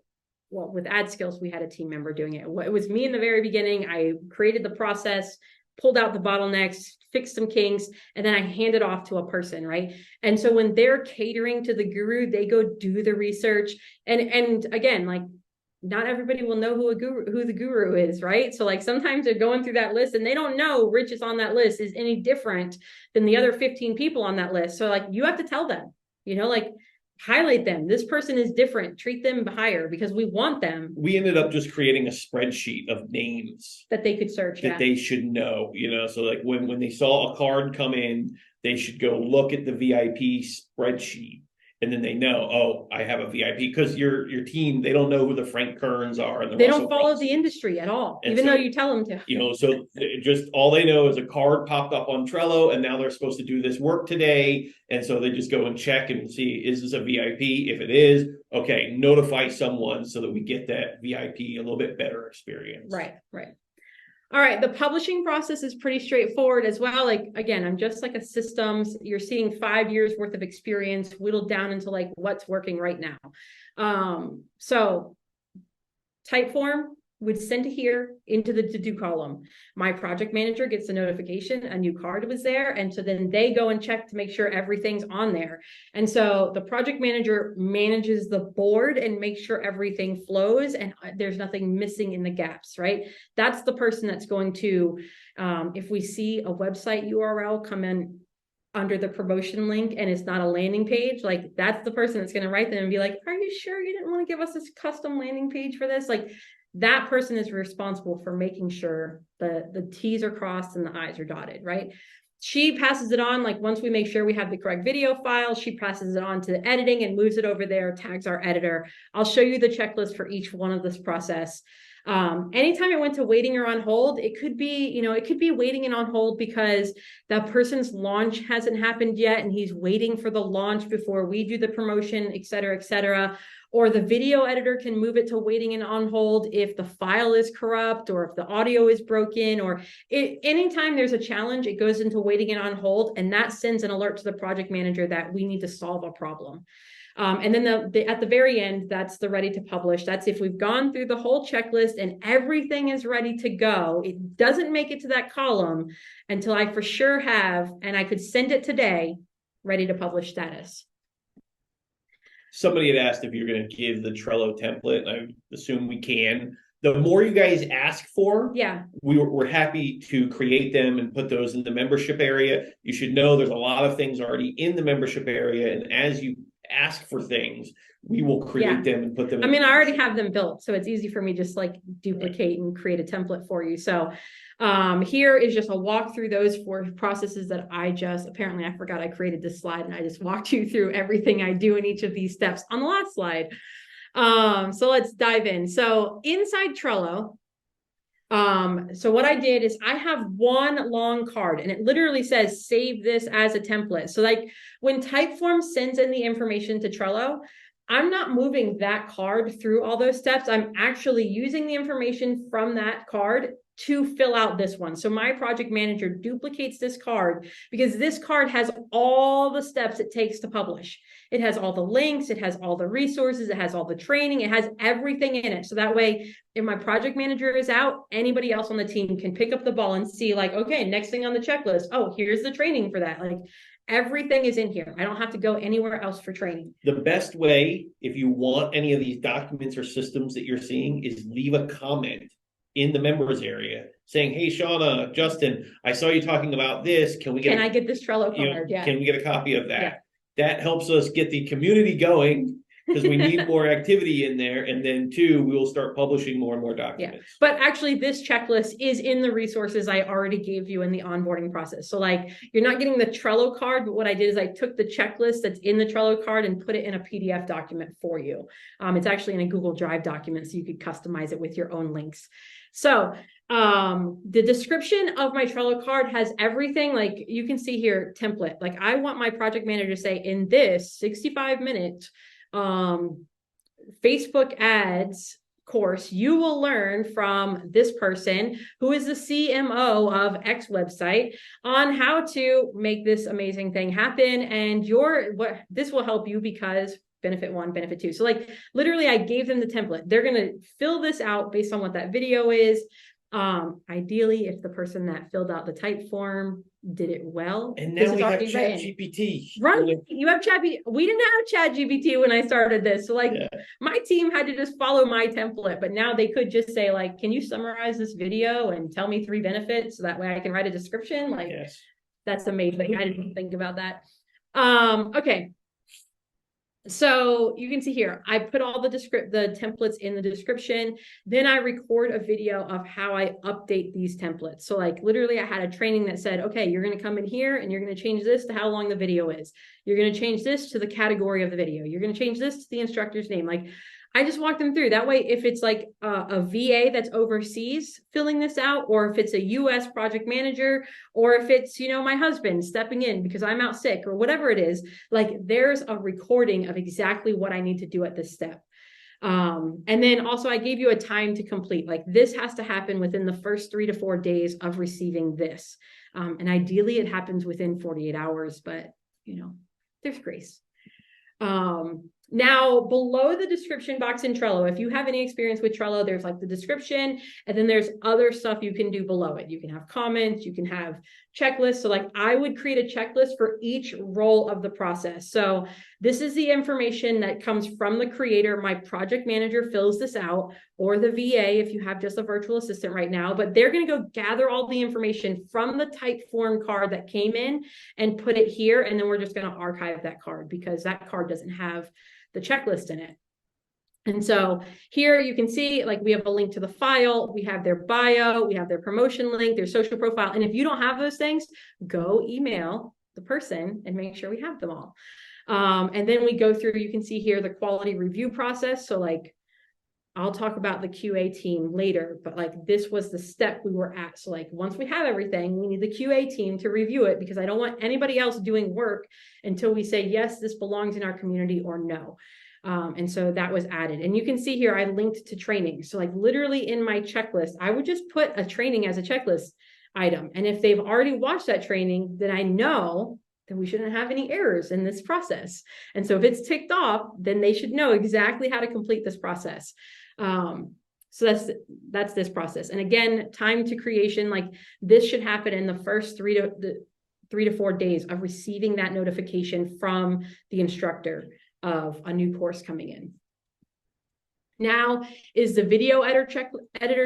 well, with ad skills, we had a team member doing it. It was me in the very beginning. I created the process, pulled out the bottlenecks, fixed some kinks, and then I hand it off to a person, right? And so when they're catering to the guru, they go do the research. And again, like not everybody will know who the guru is, right? So like sometimes they're going through that list and they don't know Rich is on that list is any different than the other 15 people on that list. So like you have to tell them, you know, like highlight them. This person is different. Treat them higher because we want them. We ended up just creating a spreadsheet of names that they could search that they should know, you know. So like when they saw a card come in, they should go look at the VIP spreadsheet. And then they know, oh, I have a VIP because your team, they don't know who the Frank Kerns are. And they don't follow the industry at all, and even though you tell them to. You know, so just all they know is a card popped up on Trello and now they're supposed to do this work today. And so they just go and check and see, is this a VIP? If it is, okay, notify someone so that we get that VIP a little bit better experience. Right, right. All right, the publishing process is pretty straightforward as well. Like, again, I'm just like a systems. You're seeing 5 years worth of experience whittled down into like what's working right now. So Typeform, would send it here into the to-do column. My project manager gets the notification, a new card was there. And so then they go and check to make sure everything's on there. And so the project manager manages the board and makes sure everything flows and there's nothing missing in the gaps, right? That's the person that's going to, if we see a website URL come in under the promotion link and it's not a landing page, like that's the person that's going to write them and be like, are you sure you didn't want to give us this custom landing page for this? Like that person is responsible for making sure the T's are crossed and the I's are dotted, right? She passes it on, like once we make sure we have the correct video file, she passes it on to the editing and moves it over there, tags our editor. I'll show you the checklist for each one of this process. Anytime I went to waiting or on hold, it could be, it could be waiting and on hold because that person's launch hasn't happened yet and he's waiting for the launch before we do the promotion, et cetera, et cetera. Or the video editor can move it to waiting and on hold if the file is corrupt or if the audio is broken, or anytime there's a challenge, it goes into waiting and on hold, and that sends an alert to the project manager that we need to solve a problem. And then at the very end, that's the ready to publish. That's if we've gone through the whole checklist and everything is ready to go. It doesn't make it to that column until I for sure have, and I could send it today, ready to publish status. Somebody had asked if you're going to give the Trello template. I assume we can. The more you guys ask for, we're happy to create them and put those in the membership area. You should know there's a lot of things already in the membership area. And as you ask for things, we will create them and put them in. I mean, I already have them built, so it's easy for me just like duplicate and create a template for you. So here is just a walk through those 4 processes that apparently I forgot I created this slide and I just walked you through everything I do in each of these steps on the last slide. So let's dive in. So inside Trello, so what I did is I have one long card and it literally says save this as a template. So like when Typeform sends in the information to Trello, I'm not moving that card through all those steps. I'm actually using the information from that card to fill out this one. So my project manager duplicates this card because this card has all the steps it takes to publish. It has all the links, it has all the resources, it has all the training, it has everything in it. So that way, if my project manager is out, anybody else on the team can pick up the ball and see like, okay, next thing on the checklist. Oh, here's the training for that. Like everything is in here. I don't have to go anywhere else for training. The best way, if you want any of these documents or systems that you're seeing, is leave a comment in the members area saying, hey, Shauna, Justin, I saw you talking about this. Can I get this Trello card? Can we get a copy of that? Yeah. That helps us get the community going because we need more activity in there. And then 2, we will start publishing more and more documents. Yeah. But actually this checklist is in the resources I already gave you in the onboarding process. So like you're not getting the Trello card, but what I did is I took the checklist that's in the Trello card and put it in a PDF document for you. It's actually in a Google Drive document, so you could customize it with your own links. So the description of my Trello card has everything, like you can see here, template. Like I want my project manager to say in this 65-minute Facebook ads course, you will learn from this person who is the CMO of X website on how to make this amazing thing happen. And this will help you because benefit 1, benefit 2. So like literally I gave them the template. They're going to fill this out based on what that video is. Ideally, if the person that filled out the type form did it well. And now we have ChatGPT. Right. You have ChatGPT. We didn't have ChatGPT when I started this. So like my team had to just follow my template, but now they could just say like, can you summarize this video and tell me 3 benefits so that way I can write a description? Like that's amazing. I didn't think about that. Okay. So you can see here, I put all the templates in the description. Then I record a video of how I update these templates. So like literally I had a training that said, okay, you're going to come in here and you're going to change this to how long the video is. You're going to change this to the category of the video. You're going to change this to the instructor's name. Like I just walk them through. That way, if it's like a VA that's overseas filling this out, or if it's a US project manager, or if it's, my husband stepping in because I'm out sick or whatever it is, like there's a recording of exactly what I need to do at this step. And then also I gave you a time to complete, like this has to happen within the first 3 to 4 days of receiving this. And ideally it happens within 48 hours, but there's grace. Now, below the description box in Trello, if you have any experience with Trello, there's like the description, and then there's other stuff you can do below it. You can have comments, you can have checklists. So like I would create a checklist for each role of the process. So this is the information that comes from the creator. My project manager fills this out, or the VA if you have just a virtual assistant right now, but they're going to go gather all the information from the type form card that came in and put it here. And then we're just going to archive that card because that card doesn't have the checklist in it. And so here you can see, like, we have a link to the file, we have their bio, we have their promotion link, their social profile. And if you don't have those things, go email the person and make sure we have them all. And then we go through, you can see here the quality review process. So like, I'll talk about the QA team later, but like this was the step we were at. So like once we have everything, we need the QA team to review it because I don't want anybody else doing work until we say, yes, this belongs in our community or no. And so that was added. And you can see here, I linked to training. So like literally in my checklist, I would just put a training as a checklist item. And if they've already watched that training, then I know that we shouldn't have any errors in this process. And so if it's ticked off, then they should know exactly how to complete this process. So that's this process. And again, time to creation, like this should happen in the first 3 to 4 days of receiving that notification from the instructor of a new course coming in. Now is the video editor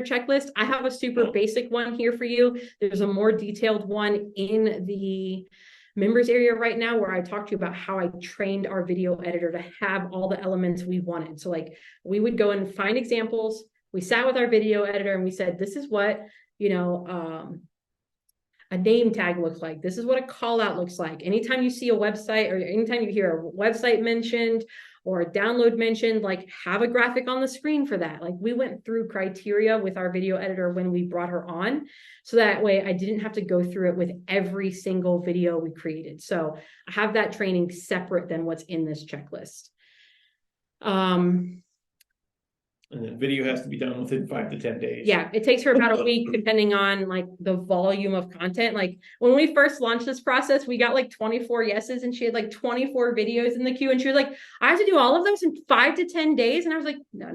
checklist. I have a super basic one here for you. There's a more detailed one in the members area right now where I talked to you about how I trained our video editor to have all the elements we wanted. So like we would go and find examples. We sat with our video editor and we said, this is what, a name tag looks like. This is what a call out looks like. Anytime you see a website or anytime you hear a website mentioned or a download mentioned, like have a graphic on the screen for that. Like we went through criteria with our video editor when we brought her on. So that way I didn't have to go through it with every single video we created. So I have that training separate than what's in this checklist. And the video has to be done within 5 to 10 days. Yeah, it takes her about a week, depending on like the volume of content. Like when we first launched this process, we got like 24 yeses and she had like 24 videos in the queue. And she was like, I have to do all of those in 5 to 10 days. And I was like, no.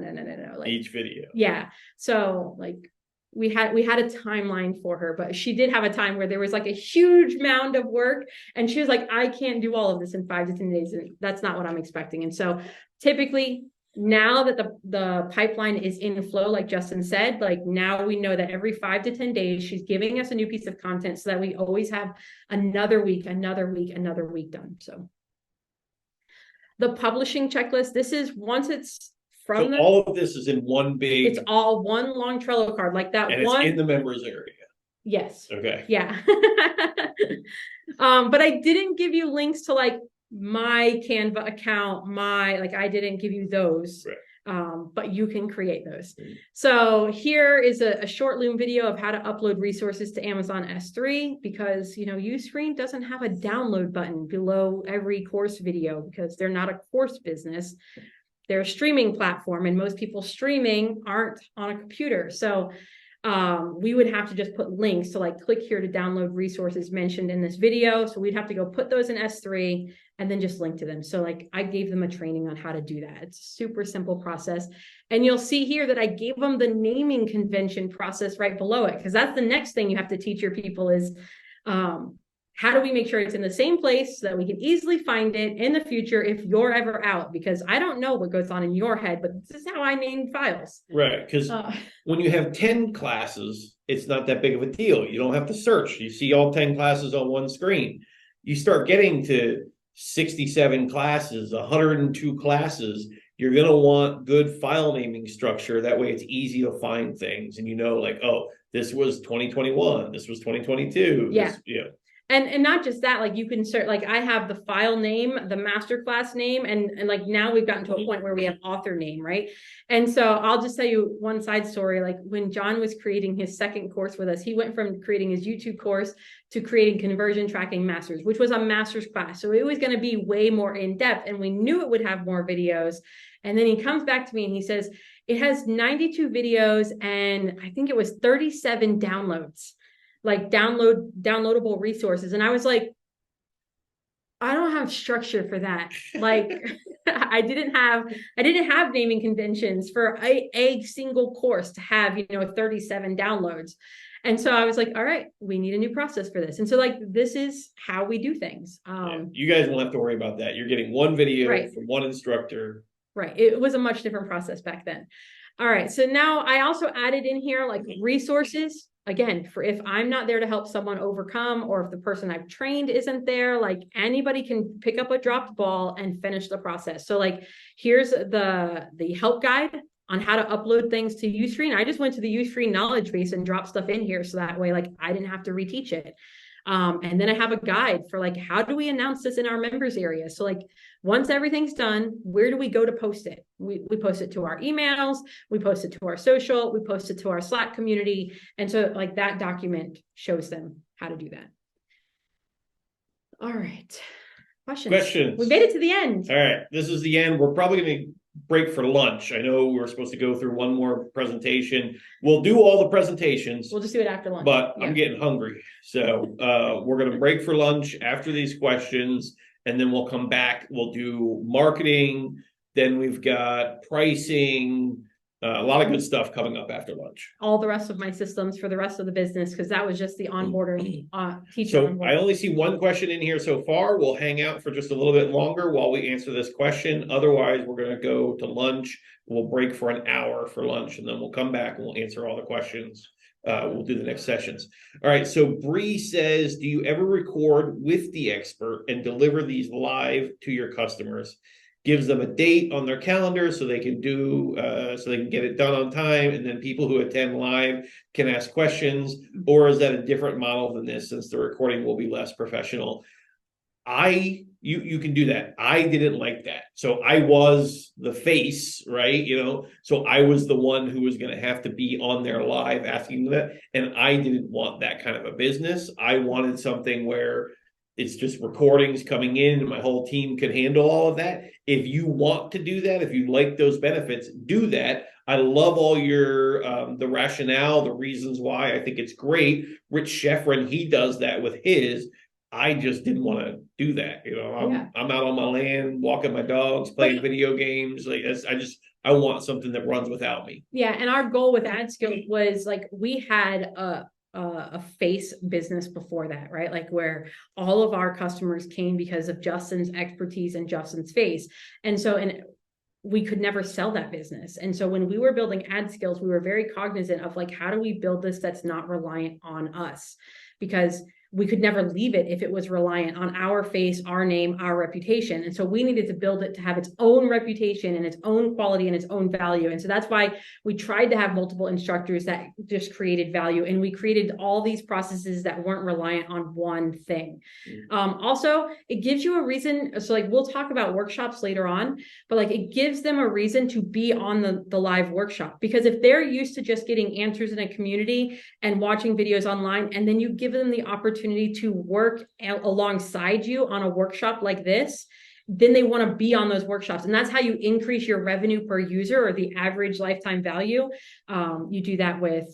Like, each video. Yeah. So like we had a timeline for her, but she did have a time where there was like a huge mound of work. And she was like, I can't do all of this in 5 to 10 days. And that's not what I'm expecting. And so typically, now that the pipeline is in flow, like Justin said, like now we know that every 5 to 10 days, she's giving us a new piece of content so that we always have another week done. So the publishing checklist, this is once it's from all of this is in one big. It's all one long Trello card like that. And it's in the members area. Yes. Okay. Yeah. But I didn't give you links to like my Canva account, I didn't give you those, right. But you can create those. Mm-hmm. So here is a short Loom video of how to upload resources to Amazon S3 because, Uscreen doesn't have a download button below every course video because they're not a course business. They're a streaming platform and most people streaming aren't on a computer. So we would have to just put links to like click here to download resources mentioned in this video. So we'd have to go put those in S3 and then just link to them. So like I gave them a training on how to do that. It's a super simple process. And you'll see here that I gave them the naming convention process right below it, because that's the next thing you have to teach your people is how do we make sure it's in the same place so that we can easily find it in the future if you're ever out? Because I don't know what goes on in your head, but this is how I name files. Right, because when you have 10 classes, it's not that big of a deal. You don't have to search. You see all 10 classes on one screen. You start getting to 67 classes, 102 classes, you're going to want good file naming structure. That way it's easy to find things. And like, oh, this was 2021. This was 2022. Yeah. Yeah. And not just that, like you can search, like I have the file name, the masterclass name, and like now we've gotten to a point where we have author name, right? And so I'll just tell you one side story. Like when John was creating his second course with us, he went from creating his YouTube course to creating conversion tracking masters, which was a master's class. So it was going to be way more in depth and we knew it would have more videos. And then he comes back to me and he says, it has 92 videos and I think it was 37 downloads. Like downloadable resources. And I was like, I don't have structure for that. Like I didn't have naming conventions for a single course to have, 37 downloads. And so I was like, all right, we need a new process for this. And so like this is how we do things. Yeah, you guys won't have to worry about that. You're getting one video Right. from one instructor. Right. It was a much different process back then. All right. So now I also added in here like resources. Again, for if I'm not there to help someone overcome, or if the person I've trained isn't there, like anybody can pick up a dropped ball and finish the process. So like here's the help guide on how to upload things to Uscreen. I just went to the Uscreen knowledge base and dropped stuff in here so that way like I didn't have to reteach it. And then I have a guide for like, how do we announce this in our members area? So like once everything's done, where do we go to post it? We post it to our emails, we post it to our social, we post it to our Slack community. And so like that document shows them how to do that. All right. Questions. We made it to the end. All right. This is the end. We're probably going to break for lunch. I know we're supposed to go through one more presentation. We'll do all the presentations. We'll just do it after lunch. But yeah. I'm getting hungry. So we're going to break for lunch after these questions, and then we'll come back. We'll do marketing. Then we've got pricing, a lot of good stuff coming up after lunch. All the rest of my systems for the rest of the business, because that was just the onboarding teacher. So onboarding. I only see one question in here so far. We'll hang out for just a little bit longer while we answer this question. Otherwise, we're going to go to lunch. We'll break for an hour for lunch, and then we'll come back and we'll answer all the questions. We'll do the next sessions. All right. So Bree says, do you ever record with the expert and deliver these live to your customers? Gives them a date on their calendar so they can so they can get it done on time, and then people who attend live can ask questions. Or is that a different model than this, since the recording will be less professional? You can do that. I didn't like that. So I was the face, right? So I was the one who was going to have to be on there live asking them that. And I didn't want that kind of a business. I wanted something where it's just recordings coming in and my whole team could handle all of that. If you want to do that, if you like those benefits, do that. I love all your the rationale, the reasons why. I think it's great. Rich Sheffrin, he does that with his. I just didn't want to do that. I'm out on my land, walking my dogs, playing video games. Like I want something that runs without me. Yeah, and our goal with AdSkills was like we had a face business before that, right? Like where all of our customers came because of Justin's expertise and Justin's face. And we could never sell that business. And so when we were building AdSkills, we were very cognizant of like, how do we build this that's not reliant on us? Because we could never leave it if it was reliant on our face, our name, our reputation. And so we needed to build it to have its own reputation and its own quality and its own value. And so that's why we tried to have multiple instructors that just created value. And we created all these processes that weren't reliant on one thing. Also, it gives you a reason. So like, we'll talk about workshops later on, but like it gives them a reason to be on the live workshop, because if they're used to just getting answers in a community and watching videos online, and then you give them the opportunity to work alongside you on a workshop like this, then they want to be on those workshops. And that's how you increase your revenue per user, or the average lifetime value. You do that with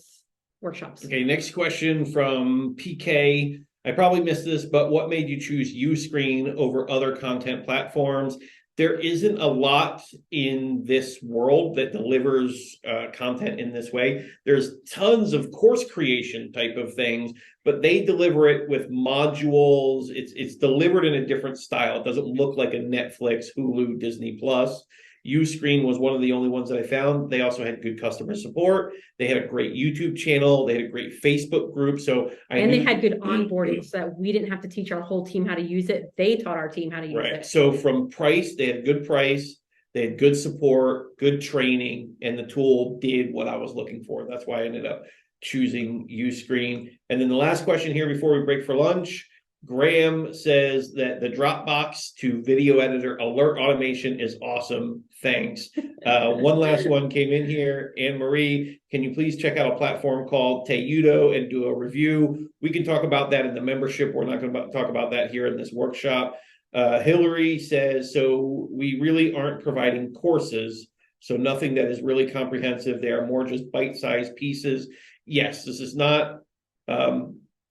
workshops. Okay, next question from PK. I probably missed this, but what made you choose Uscreen over other content platforms? There isn't a lot in this world that delivers content in this way. There's tons of course creation type of things, but they deliver it with modules. It's delivered in a different style. It doesn't look like a Netflix, Hulu, Disney Plus. Uscreen was one of the only ones that I found. They also had good customer support. They had a great YouTube channel. They had a great Facebook group. They had good onboarding, so that we didn't have to teach our whole team how to use it. They taught our team how to use it. So from price, they had good price. They had good support, good training, and the tool did what I was looking for. That's why I ended up choosing Uscreen. And then the last question here before we break for lunch. Graham says that the Dropbox to video editor alert automation is awesome. Thanks. One last one came in here. Anne Marie, can you please check out a platform called Teudo and do a review? We can talk about that in the membership. We're not going to talk about that here in this workshop. Hillary says, so we really aren't providing courses. So nothing that is really comprehensive. They are more just bite-sized pieces. Yes, this is not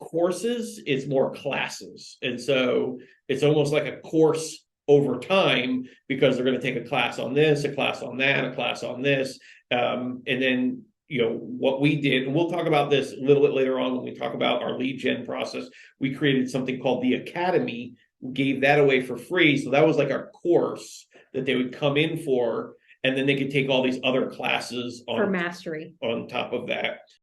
courses, it's more classes. And so it's almost like a course over time, because they're going to take a class on this, a class on that, a class on this. And then, what we did, and we'll talk about this a little bit later on when we talk about our lead gen process, we created something called the Academy. We gave that away for free. So that was like our course that they would come in for, and then they could take all these other classes for mastery on top of that.